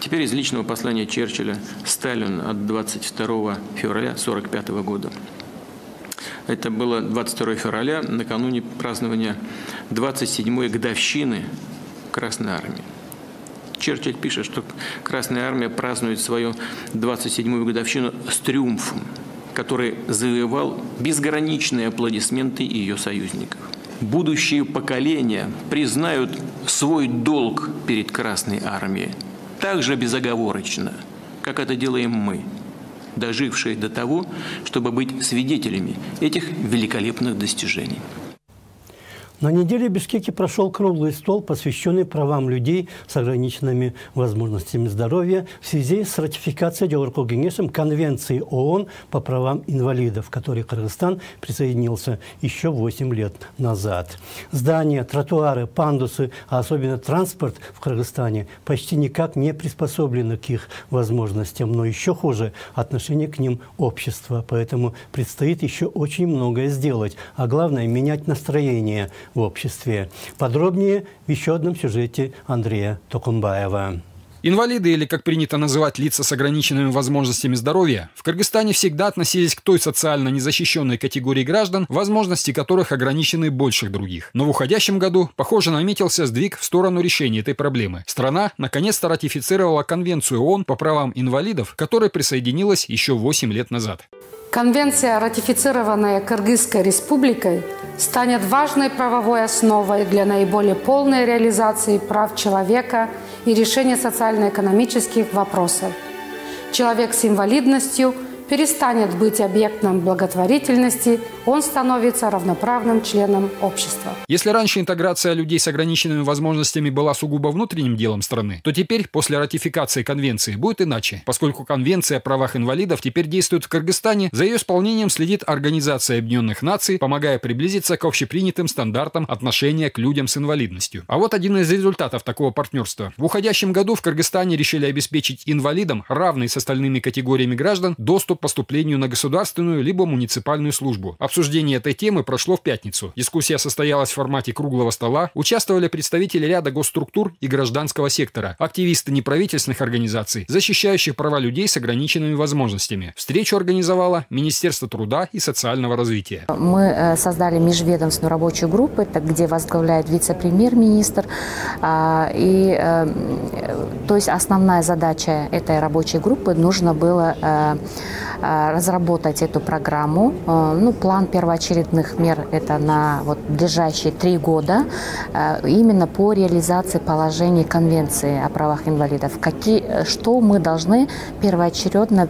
Теперь из личного послания Черчилля Сталину от 22 февраля 1945 года. Это было 22 февраля, накануне празднования 27-й годовщины Красной Армии. Черчилль пишет, что Красная Армия празднует свою 27-ю годовщину с триумфом, который завоевал безграничные аплодисменты ее союзников. Будущие поколения признают свой долг перед Красной Армией так же безоговорочно, как это делаем мы, дожившие до того, чтобы быть свидетелями этих великолепных достижений. На неделе в Бишкеке прошел круглый стол, посвященный правам людей с ограниченными возможностями здоровья в связи с ратификацией Жогорку Кеңешем Конвенции ООН по правам инвалидов, к которой Кыргызстан присоединился еще 8 лет назад. Здания, тротуары, пандусы, а особенно транспорт в Кыргызстане почти никак не приспособлены к их возможностям, но еще хуже отношение к ним общества. Поэтому предстоит еще очень многое сделать, а главное – менять настроение в обществе. Подробнее в еще одном сюжете Андрея Токумбаева. Инвалиды, или, как принято называть, лица с ограниченными возможностями здоровья, в Кыргызстане всегда относились к той социально незащищенной категории граждан, возможности которых ограничены больше других. Но в уходящем году, похоже, наметился сдвиг в сторону решения этой проблемы. Страна наконец-то ратифицировала Конвенцию ООН по правам инвалидов, к которой присоединилась еще 8 лет назад. Конвенция, ратифицированная Кыргызской республикой, станет важной правовой основой для наиболее полной реализации прав человека и решения социально-экономических вопросов. Человек с инвалидностью перестанет быть объектом благотворительности, он становится равноправным членом общества. Если раньше интеграция людей с ограниченными возможностями была сугубо внутренним делом страны, то теперь, после ратификации конвенции, будет иначе, поскольку Конвенция о правах инвалидов теперь действует в Кыргызстане, за ее исполнением следит Организация Объединенных Наций, помогая приблизиться к общепринятым стандартам отношения к людям с инвалидностью. А вот один из результатов такого партнерства. В уходящем году в Кыргызстане решили обеспечить инвалидам, равный с остальными категориями граждан, доступ доступ к поступлению на государственную либо муниципальную службу. Обсуждение этой темы прошло в пятницу. Дискуссия состоялась в формате круглого стола. Участвовали представители ряда госструктур и гражданского сектора, активисты неправительственных организаций, защищающих права людей с ограниченными возможностями. Встречу организовало Министерство труда и социального развития. Мы создали межведомственную рабочую группу, это где возглавляет вице-премьер-министр. То есть основная задача этой рабочей группы нужно было разработать эту программу. План первоочередных мер это на ближайшие 3 года именно по реализации положений Конвенции о правах инвалидов. Что мы должны первоочередно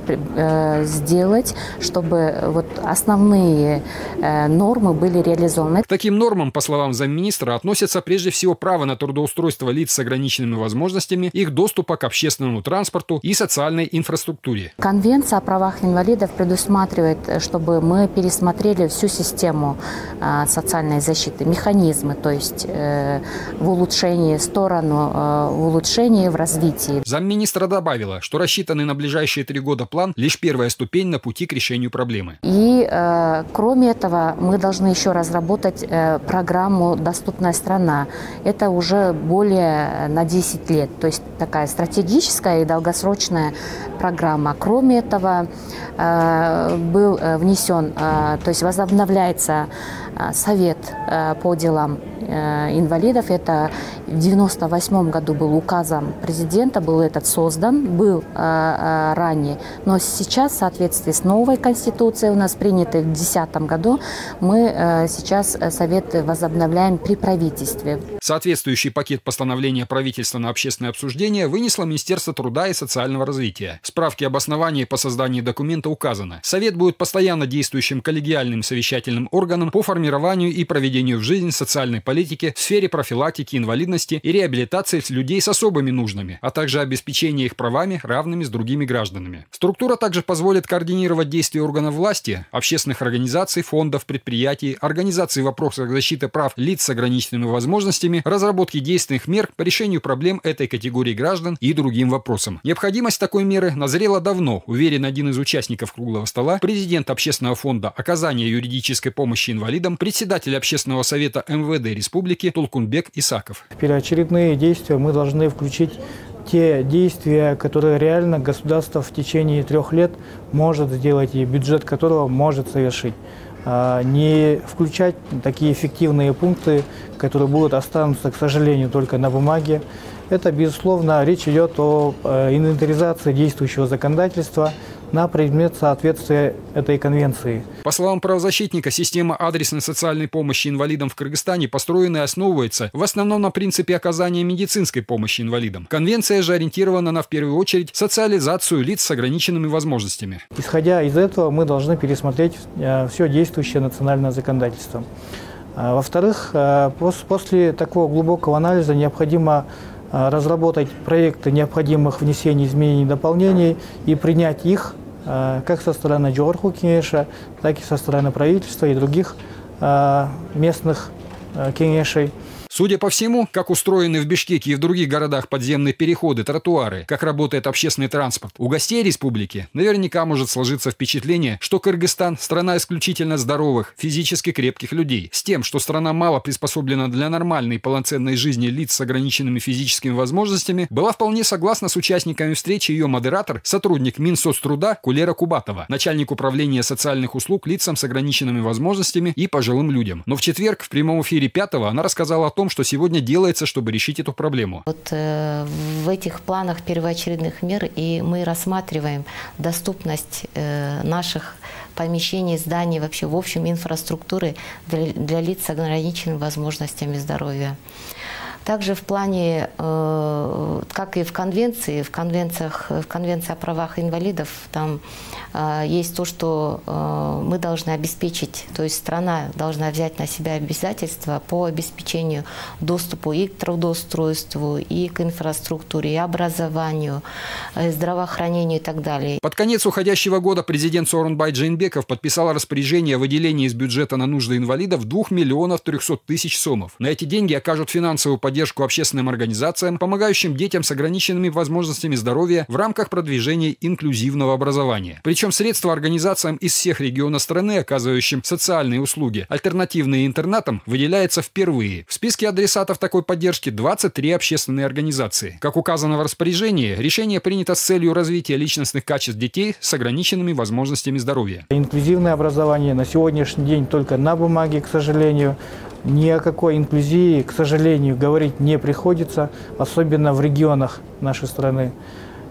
сделать, чтобы основные нормы были реализованы. К таким нормам, по словам замминистра, относятся прежде всего право на трудоустройство лиц с ограниченными возможностями, их доступа к общественному транспорту и социальной инфраструктуре. Конвенция о правах инвалидов предусматривает, чтобы мы пересмотрели всю систему социальной защиты, механизмы, то есть в улучшении в улучшении, в развитии. Замминистра добавила, что рассчитанный на ближайшие 3 года план – лишь первая ступень на пути к решению проблемы. И кроме этого мы должны еще разработать программу «Доступная страна». Это уже более на 10 лет, то есть такая стратегическая и долгосрочная программа. Кроме этого был внесен, то есть возобновляется Совет по делам инвалидов. Это в 1998 году был указом президента, был создан, был ранее. Но сейчас, в соответствии с новой конституцией, у нас принятой в 2010 году, мы сейчас Совет возобновляем при правительстве. Соответствующий пакет постановления правительства на общественное обсуждение вынесло Министерство труда и социального развития. В справке об основании по созданию документа указано: Совет будет постоянно действующим коллегиальным совещательным органом по формированию и проведению в жизнь социальной политики в сфере профилактики инвалидности и реабилитации людей с особыми нуждами, а также обеспечения их правами, равными с другими гражданами. Структура также позволит координировать действия органов власти, общественных организаций, фондов, предприятий, организаций в вопросах защиты прав лиц с ограниченными возможностями, разработки действенных мер по решению проблем этой категории граждан и другим вопросам. Необходимость такой меры назрела давно, уверен один из участников круглого стола, президент Общественного фонда оказания юридической помощи инвалидам, председатель Общественного совета МВД Республики Толкунбек Исаков. В первоочередные действия мы должны включить те действия, которые реально государство в течение 3 лет может сделать и бюджет которого может совершить. Не включать такие эффективные пункты, которые будут останутся, к сожалению, только на бумаге. Это, безусловно, речь идет о инвентаризации действующего законодательства на предмет соответствия этой конвенции. По словам правозащитника, система адресной социальной помощи инвалидам в Кыргызстане построена и основывается в основном на принципе оказания медицинской помощи инвалидам. Конвенция же ориентирована на, в первую очередь, социализацию лиц с ограниченными возможностями. Исходя из этого, мы должны пересмотреть все действующее национальное законодательство. Во-вторых, после такого глубокого анализа необходимо разработать проекты необходимых внесений изменений и дополнений и принять их как со стороны Джорху Кенеша, так и со стороны правительства и других местных кенешей. Судя по всему, как устроены в Бишкеке и в других городах подземные переходы, тротуары, как работает общественный транспорт, у гостей республики наверняка может сложиться впечатление, что Кыргызстан – страна исключительно здоровых, физически крепких людей. С тем, что страна мало приспособлена для нормальной и полноценной жизни лиц с ограниченными физическими возможностями, была вполне согласна с участниками встречи ее модератор, сотрудник Минсоцтруда Кулера Кубатова, начальник управления социальных услуг лицам с ограниченными возможностями и пожилым людям. Но в четверг в прямом эфире 5-го она рассказала о том, что сегодня делается, чтобы решить эту проблему. В этих планах первоочередных мер и мы рассматриваем доступность наших помещений, зданий, вообще в общем инфраструктуры для лиц с ограниченными возможностями здоровья. Также в плане, как и в Конвенции о правах инвалидов, там есть то, что мы должны обеспечить, то есть страна должна взять на себя обязательства по обеспечению доступа и к трудоустройству, и к инфраструктуре, и образованию, и здравоохранению и так далее. Под конец уходящего года президент Сооронбай Джейнбеков подписал распоряжение о выделении из бюджета на нужды инвалидов 2 300 000 сомов. На эти деньги окажут финансовую поддержку поддержку общественным организациям, помогающим детям с ограниченными возможностями здоровья в рамках продвижения инклюзивного образования. Причем средства организациям из всех регионов страны, оказывающим социальные услуги, альтернативные интернатам, выделяется впервые. В списке адресатов такой поддержки 23 общественные организации. Как указано в распоряжении, решение принято с целью развития личностных качеств детей с ограниченными возможностями здоровья. Инклюзивное образование на сегодняшний день только на бумаге, к сожалению. Ни о какой инклюзии, к сожалению, говорить не приходится, особенно в регионах нашей страны.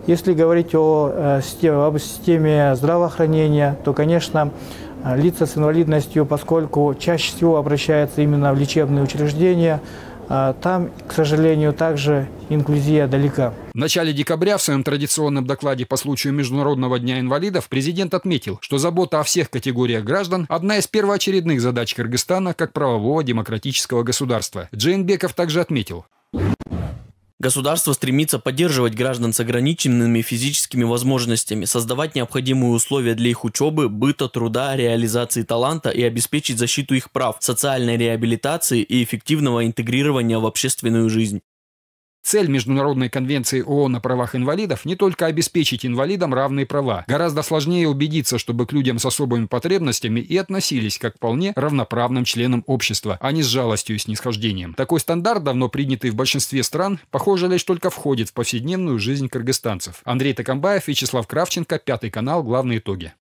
Если говорить об системе здравоохранения, то, конечно, лица с инвалидностью, поскольку чаще всего обращаются именно в лечебные учреждения, там, к сожалению, также инклюзия далека. В начале декабря в своем традиционном докладе по случаю Международного дня инвалидов президент отметил, что забота о всех категориях граждан – одна из первоочередных задач Кыргызстана как правового демократического государства. Джейнбеков также отметил: государство стремится поддерживать граждан с ограниченными физическими возможностями, создавать необходимые условия для их учебы, быта, труда, реализации таланта и обеспечить защиту их прав, социальной реабилитации и эффективного интегрирования в общественную жизнь. Цель Международной конвенции ООН о правах инвалидов не только обеспечить инвалидам равные права. Гораздо сложнее убедиться, чтобы к людям с особыми потребностями и относились как к вполне равноправным членам общества, а не с жалостью и снисхождением. Такой стандарт, давно принятый в большинстве стран, похоже, лишь только входит в повседневную жизнь кыргызстанцев. Андрей Токамбаев, Вячеслав Кравченко, Пятый канал. Главные итоги.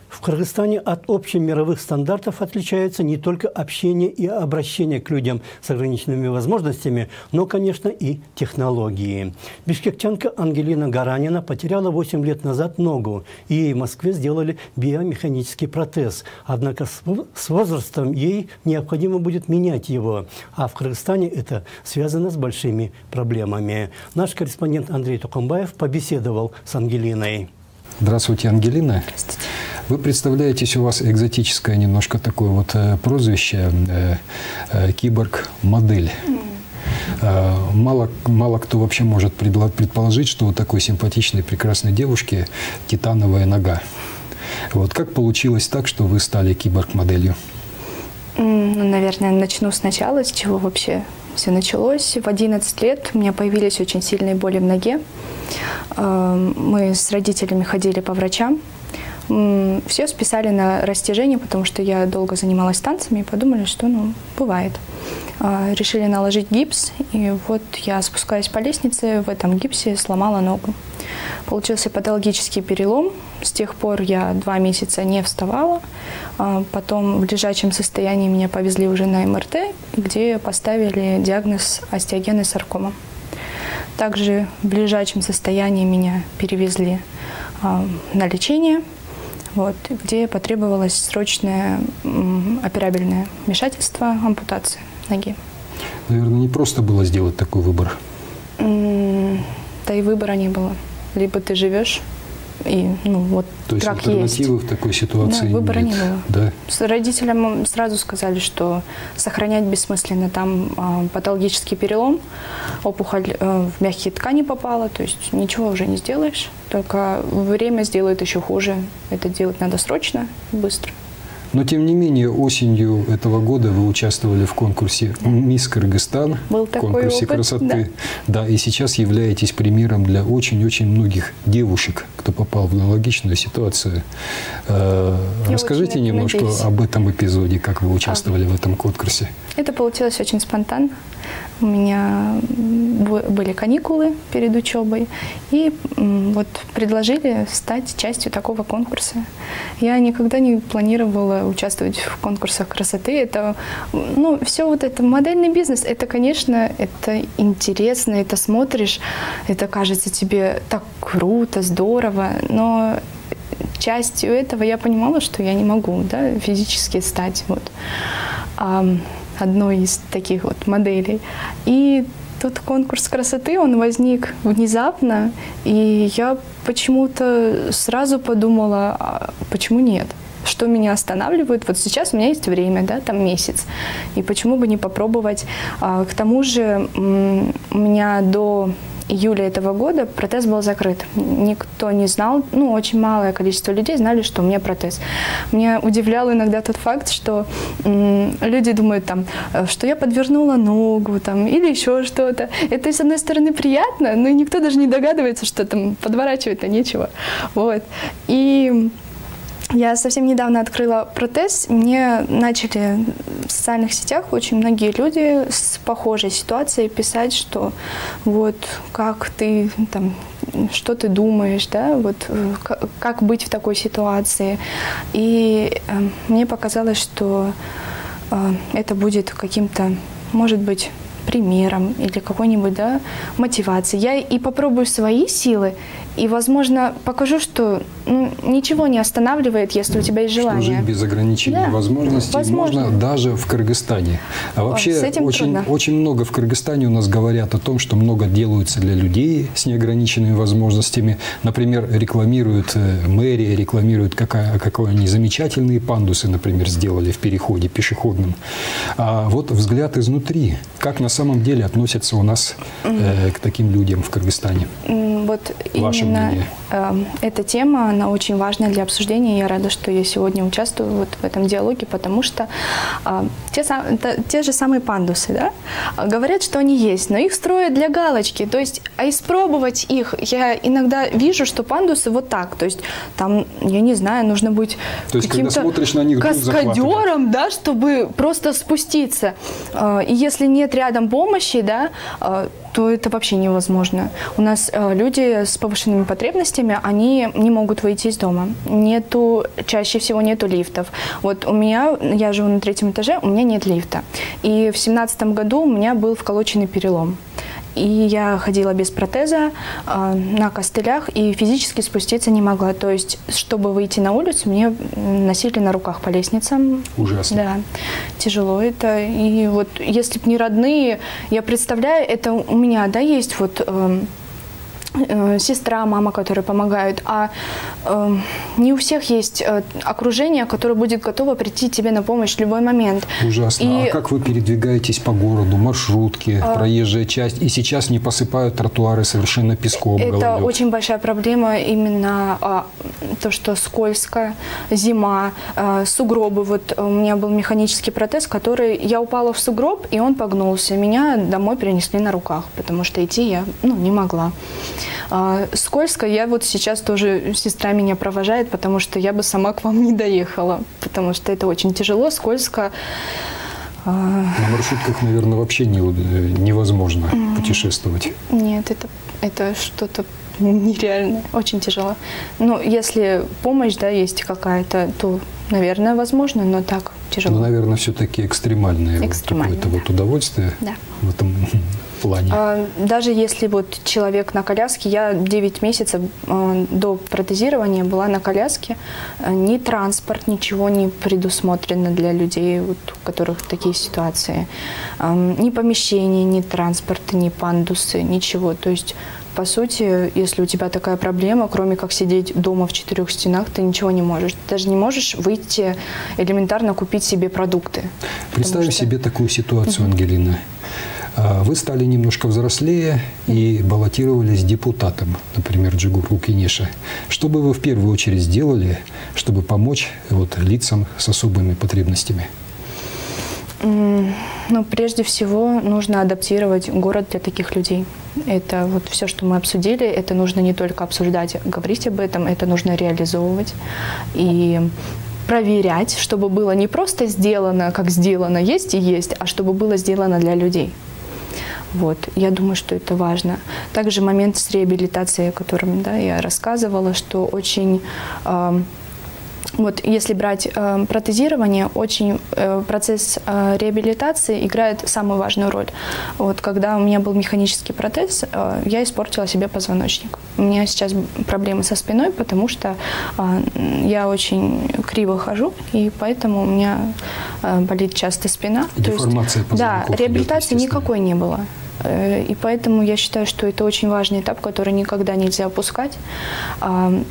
В Кыргызстане от общемировых стандартов отличаются не только общение и обращение к людям с ограниченными возможностями, но, конечно, и технологии. Бишкекчанка Ангелина Гаранина потеряла 8 лет назад ногу, и ей в Москве сделали биомеханический протез. Однако с возрастом ей необходимо будет менять его, а в Кыргызстане это связано с большими проблемами. Наш корреспондент Андрей Токамбаев побеседовал с Ангелиной. Здравствуйте, Ангелина. Здравствуйте. Вы представляетесь, у вас экзотическое немножко такое вот прозвище «киборг-модель». Мало кто вообще может предположить, что у такой симпатичной, прекрасной девушки титановая нога. Вот как получилось так, что вы стали киборг-моделью? Ну, наверное, начну сначала, с чего вообще все началось. В 11 лет у меня появились очень сильные боли в ноге. Мы с родителями ходили по врачам. Все списали на растяжение, потому что я долго занималась танцами и подумали, что бывает. Решили наложить гипс, и вот я спускаюсь по лестнице, в этом гипсе сломала ногу. Получился патологический перелом. С тех пор я 2 месяца не вставала. Потом в лежачем состоянии меня повезли уже на МРТ, где поставили диагноз остеогенная саркома. Также в лежачем состоянии меня перевезли на лечение, где потребовалось срочное операбельное вмешательство, ампутация ноги. Наверное, не просто было сделать такой выбор. Да и выбора не было. Либо ты живешь, и то есть альтернативы в такой ситуации выбора нет. не было. Да. С родителям сразу сказали, что сохранять бессмысленно. Там патологический перелом, опухоль в мягкие ткани попала, то есть ничего уже не сделаешь. Только время сделает еще хуже. Это делать надо срочно, быстро. Но, тем не менее, осенью этого года вы участвовали в конкурсе «Мисс Кыргызстан», был такой конкурсе опыт, красоты. Да, и сейчас являетесь примером для очень-очень многих девушек, кто попал в аналогичную ситуацию. Расскажите немножко об этом эпизоде, как вы участвовали в этом конкурсе. Это получилось очень спонтанно. У меня были каникулы перед учебой, и вот предложили стать частью такого конкурса. Я никогда не планировала участвовать в конкурсах красоты. Это, все вот это модельный бизнес, это, конечно, это интересно, это смотришь, это кажется тебе так круто, здорово, но частью этого я понимала, что я не могу, физически стать одной из таких вот моделей. И тот конкурс красоты, он возник внезапно, и я почему-то сразу подумала, а почему нет? Что меня останавливает? Вот сейчас у меня есть время, там месяц, и почему бы не попробовать? К тому же у меня до июля этого года протез был закрыт. Никто не знал, ну, очень малое количество людей знали, что у меня протез. Меня удивлял иногда тот факт, что люди думают, там, что я подвернула ногу там, или еще что-то. Это, с одной стороны, приятно, но никто даже не догадывается, что там подворачивать-то нечего. Вот. И я совсем недавно открыла протез. Мне начали в социальных сетях очень многие люди с похожей ситуацией писать, что вот как ты там, что ты думаешь, да, вот как быть в такой ситуации. И мне показалось, что это будет каким-то, может быть, примером или какой-нибудь, да, мотивацией. Я и попробую свои силы, и, возможно, покажу, что ничего не останавливает, если у тебя есть желание. Что жить без ограничений возможностей можно даже в Кыргызстане. А вообще очень много в Кыргызстане у нас говорят о том, что много делаются для людей с неограниченными возможностями. Например, рекламируют мэрия, рекламируют, какие они замечательные пандусы, например, сделали в переходе пешеходном. А вот взгляд изнутри. Как на самом деле относятся у нас к таким людям в Кыргызстане? Вот именно эта тема, она очень важная для обсуждения. Я рада, что я сегодня участвую вот в этом диалоге, потому что те же самые пандусы, да, говорят, что они есть, но их строят для галочки. То есть, а испробовать их, я иногда вижу, что пандусы вот так. То есть, там, я не знаю, нужно быть каким-то каскадером, да, чтобы просто спуститься. И если нет рядом помощи, да, то это вообще невозможно. У нас люди с повышенными потребностями, они не могут выйти из дома. Чаще всего нету лифтов. Вот у меня, я живу на 3-м этаже, у меня нет лифта. И в 2017 году у меня был вколоченный перелом. И я ходила без протеза, на костылях, и физически спуститься не могла. То есть, чтобы выйти на улицу, мне носили на руках по лестницам. Ужасно. Да, тяжело это. И вот если бы не родные, я представляю, это у меня, да, есть вот сестра, мама, которые помогают, а не у всех есть окружение, которое будет готово прийти тебе на помощь в любой момент. Ужасно. А как вы передвигаетесь по городу, маршрутки, проезжая часть, и сейчас не посыпают тротуары совершенно песком? Это гололед? очень большая проблема, именно то, что скользко, зима, сугробы. Вот у меня был механический протез, который я упала в сугроб, и он погнулся. Меня домой перенесли на руках, потому что идти я не могла. Скользко, я вот сейчас тоже, сестра меня провожает, потому что я бы сама к вам не доехала, потому что это очень тяжело, скользко. На маршрутках, наверное, вообще невозможно путешествовать. Нет, это что-то нереальное, очень тяжело. Но если помощь, да, есть какая-то, то, наверное, возможно, но так тяжело. Ну, наверное, все-таки экстремальное какое-то вот удовольствие в этом плане. Даже если вот человек на коляске, я 9 месяцев до протезирования была на коляске, ни транспорт, ничего не предусмотрено для людей, вот, у которых такие ситуации. Ни помещения, ни транспорта, ни пандусы, ничего. То есть, по сути, если у тебя такая проблема, кроме как сидеть дома в 4 стенах, ты ничего не можешь. Ты даже не можешь выйти элементарно купить себе продукты. Представим себе такую ситуацию, Ангелина. Вы стали немножко взрослее и баллотировались депутатом, например, Джигурку Кенеша. Что бы вы в первую очередь сделали, чтобы помочь лицам с особыми потребностями? Ну, прежде всего, нужно адаптировать город для таких людей. Это вот все, что мы обсудили, это нужно не только обсуждать, говорить об этом, это нужно реализовывать и проверять, чтобы было не просто сделано, как сделано, есть и есть, а чтобы было сделано для людей. Вот. Я думаю, что это важно. Также момент с реабилитацией, о котором я рассказывала, что очень... Вот если брать протезирование, очень процесс реабилитации играет самую важную роль. Вот когда у меня был механический протез, я испортила себе позвоночник. У меня сейчас проблемы со спиной, потому что я очень криво хожу, и поэтому у меня болит часто спина. Деформация позвонков. Да, реабилитации никакой не было. И поэтому я считаю, что это очень важный этап, который никогда нельзя опускать.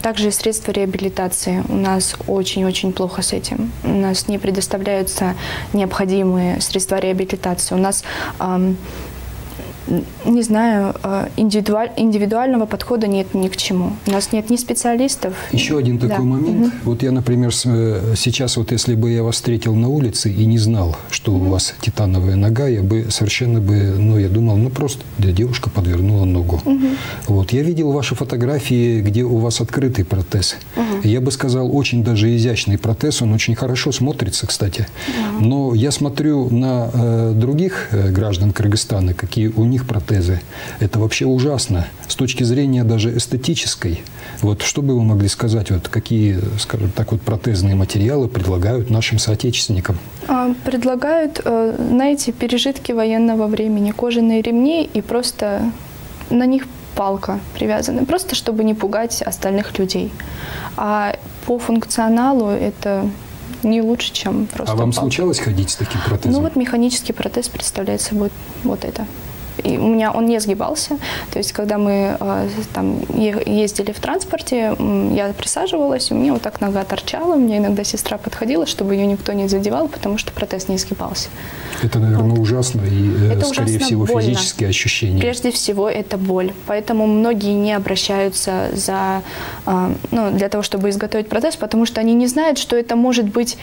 Также средства реабилитации. У нас очень-очень плохо с этим. У нас не предоставляются необходимые средства реабилитации. У нас Не знаю, индивидуального подхода нет ни к чему. У нас нет ни специалистов. Еще один такой момент. Вот я, например, сейчас, вот если бы я вас встретил на улице и не знал, что у вас титановая нога, я бы совершенно бы, ну, я думал, ну, просто девушка подвернула ногу. Вот. Я видел ваши фотографии, где у вас открытый протез. Я бы сказал, очень даже изящный протез, он очень хорошо смотрится, кстати. Но я смотрю на других граждан Кыргызстана, какие у них протезы. Это вообще ужасно. С точки зрения даже эстетической. Вот что бы вы могли сказать, вот какие, скажем так, вот протезные материалы предлагают нашим соотечественникам? Предлагают, знаете, пережитки военного времени, кожаные ремни и просто на них палка привязана, просто чтобы не пугать остальных людей. А по функционалу это не лучше, чем просто вам палка. Случалось ходить с таким протезом? Ну вот механический протез представляет собой вот это. И у меня он не сгибался. То есть, когда мы там ездили в транспорте, я присаживалась, у меня вот так нога торчала. У меня иногда сестра подходила, чтобы ее никто не задевал, потому что протез не сгибался. Это, наверное, ужасно и, это скорее ужасно всего, больно. физические ощущения. Прежде всего, это боль. Поэтому многие не обращаются для того, чтобы изготовить протез, потому что они не знают, что это может быть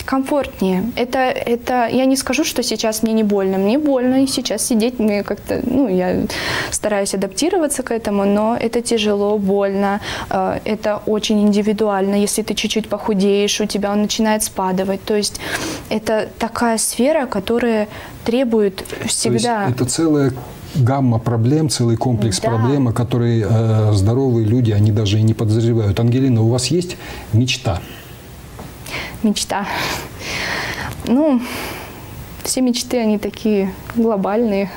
комфортнее. Это я не скажу, что сейчас мне не больно. Мне больно, и сейчас сидеть мне как-то, ну, я стараюсь адаптироваться к этому, но это тяжело, больно, это очень индивидуально. Если ты чуть-чуть похудеешь, у тебя он начинает спадывать. То есть это такая сфера, которая требует всегда... То есть это целая гамма проблем, целый комплекс проблем, о которой здоровые люди, они даже и не подозревают. Ангелина, у вас есть мечта? Мечта. Ну, все мечты, они такие глобальные,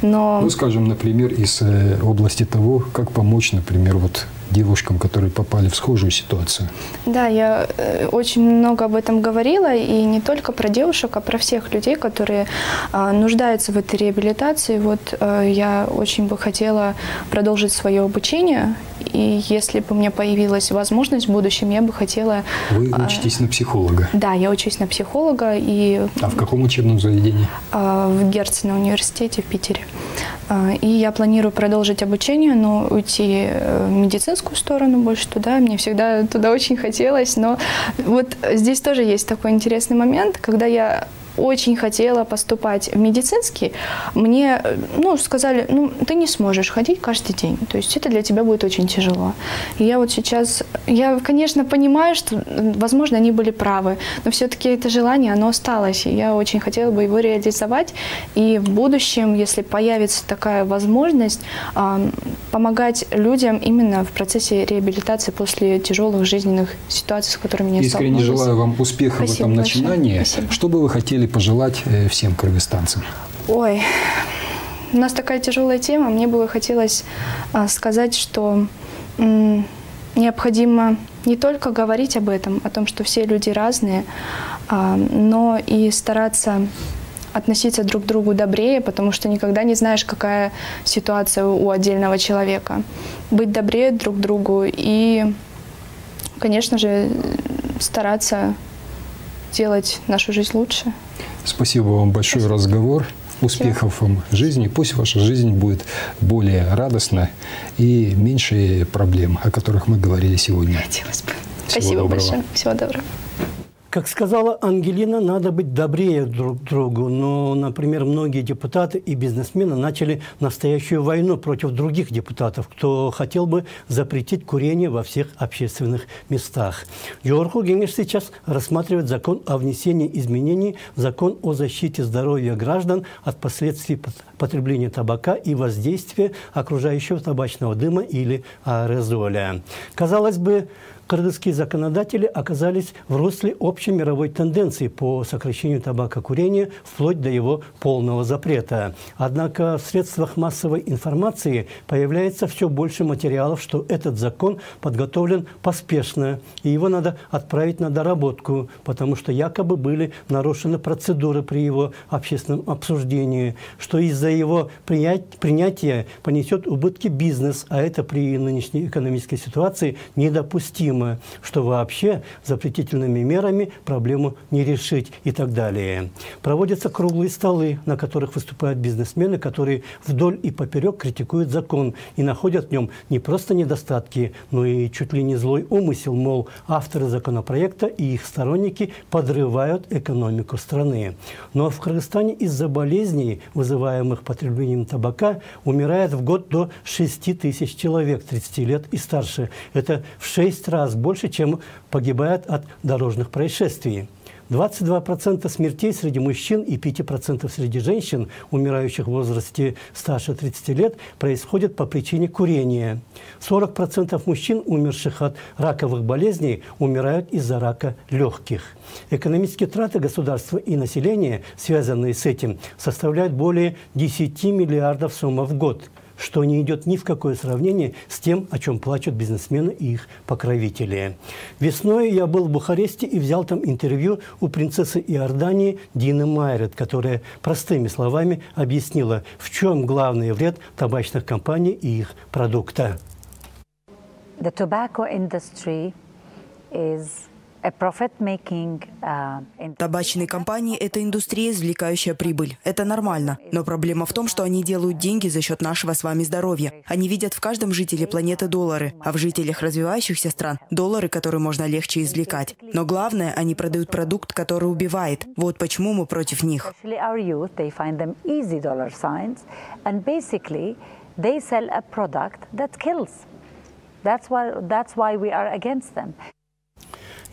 но... Ну, скажем, например, из области того, как помочь, например, вот девушкам, которые попали в схожую ситуацию. Да, я очень много об этом говорила, и не только про девушек, а про всех людей, которые нуждаются в этой реабилитации. Вот я очень бы хотела продолжить свое обучение, и если бы у меня появилась возможность в будущем, я бы хотела... Вы учитесь на психолога? Да, я учусь на психолога. И в каком учебном заведении? В Герцена университете в Питере. И я планирую продолжить обучение, но уйти в медицинскую сторону, больше туда. Мне всегда туда очень хотелось. Но вот здесь тоже есть такой интересный момент, когда я очень хотела поступать в медицинский, мне сказали, ты не сможешь ходить каждый день, то есть это для тебя будет очень тяжело. И я вот сейчас, я, конечно, понимаю, что, возможно, они были правы, но все-таки это желание, оно осталось, и я очень хотела бы его реализовать, и в будущем, если появится такая возможность, помогать людям именно в процессе реабилитации после тяжелых жизненных ситуаций, с которыми я столкнулась. Искренне желаю вам успехов в этом начинании. Спасибо. Что бы вы хотели пожелать всем кыргызстанцам? Ой, у нас такая тяжелая тема. Мне бы хотелось сказать, что необходимо не только говорить об этом, о том, что все люди разные, но и стараться относиться друг к другу добрее, потому что никогда не знаешь, какая ситуация у отдельного человека. Быть добрее друг к другу и, конечно же, стараться делать нашу жизнь лучше. Спасибо вам большое за разговор. Успехов вам в жизни. Пусть ваша жизнь будет более радостна и меньше проблем, о которых мы говорили сегодня. Хотелось бы. Спасибо большое. Всего доброго. Как сказала Ангелина, надо быть добрее друг к другу. Но, например, многие депутаты и бизнесмены начали настоящую войну против других депутатов, кто хотел бы запретить курение во всех общественных местах. Жогорку Кеңеш сейчас рассматривает закон о внесении изменений в закон о защите здоровья граждан от последствий потребления табака и воздействия окружающего табачного дыма или аэрозоля. Казалось бы, кыргызские законодатели оказались в русле общей мировой тенденции по сокращению табакокурения вплоть до его полного запрета. Однако в средствах массовой информации появляется все больше материалов, что этот закон подготовлен поспешно, и его надо отправить на доработку, потому что якобы были нарушены процедуры при его общественном обсуждении, что из-за его принятия понесет убытки бизнес, а это при нынешней экономической ситуации недопустимо. недопустимо, что вообще запретительными мерами проблему не решить и так далее. Проводятся круглые столы, на которых выступают бизнесмены, которые вдоль и поперек критикуют закон и находят в нем не просто недостатки, но и чуть ли не злой умысел, мол, авторы законопроекта и их сторонники подрывают экономику страны. Но в Кыргызстане из-за болезней, вызываемых потреблением табака, умирает в год до 6 тысяч человек 30 лет и старше. Это в 6 раз больше, чем погибает от дорожных происшествий. 22% смертей среди мужчин и 5% среди женщин, умирающих в возрасте старше 30 лет, происходит по причине курения. 40% мужчин, умерших от раковых болезней, умирают из-за рака легких. Экономические траты государства и населения, связанные с этим, составляют более 10 миллиардов сом в год, что не идет ни в какое сравнение с тем, о чем плачут бизнесмены и их покровители. Весной я был в Бухаресте и взял там интервью у принцессы Иордании Дины Майрет, которая простыми словами объяснила, в чем главный вред табачных компаний и их продукта. The tobacco industry is Табачные компании – это индустрия, извлекающая прибыль. Это нормально. Но проблема в том, что они делают деньги за счет нашего с вами здоровья. Они видят в каждом жителе планеты доллары, а в жителях развивающихся стран – доллары, которые можно легче извлекать. Но главное, они продают продукт, который убивает. Вот почему мы против них.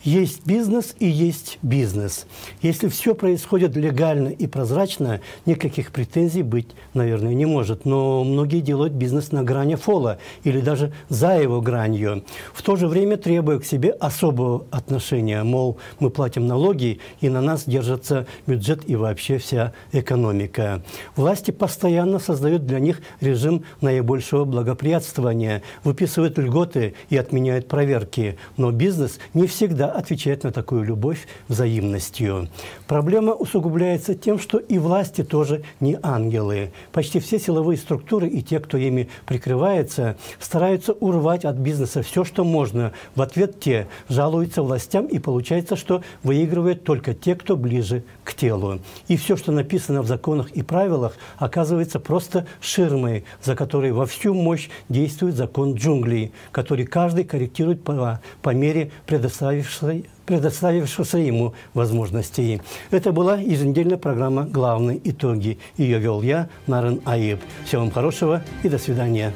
Есть бизнес и есть бизнес. Если все происходит легально и прозрачно, никаких претензий быть, наверное, не может. Но многие делают бизнес на грани фола или даже за его гранью. В то же время требуя к себе особого отношения. Мол, мы платим налоги, и на нас держится бюджет и вообще вся экономика. Власти постоянно создают для них режим наибольшего благоприятствования, выписывают льготы и отменяют проверки. Но бизнес не всегда отвечает на такую любовь взаимностью. Проблема усугубляется тем, что и власти тоже не ангелы. Почти все силовые структуры и те, кто ими прикрывается, стараются урвать от бизнеса все, что можно. В ответ те жалуются властям, и получается, что выигрывают только те, кто ближе к телу. И все, что написано в законах и правилах, оказывается просто ширмой, за которой во всю мощь действует закон джунглей, который каждый корректирует по мере предоставившегося ему возможностей. Это была еженедельная программа «Главные итоги». Ее вел я, Нарен Аиб. Всего вам хорошего и до свидания.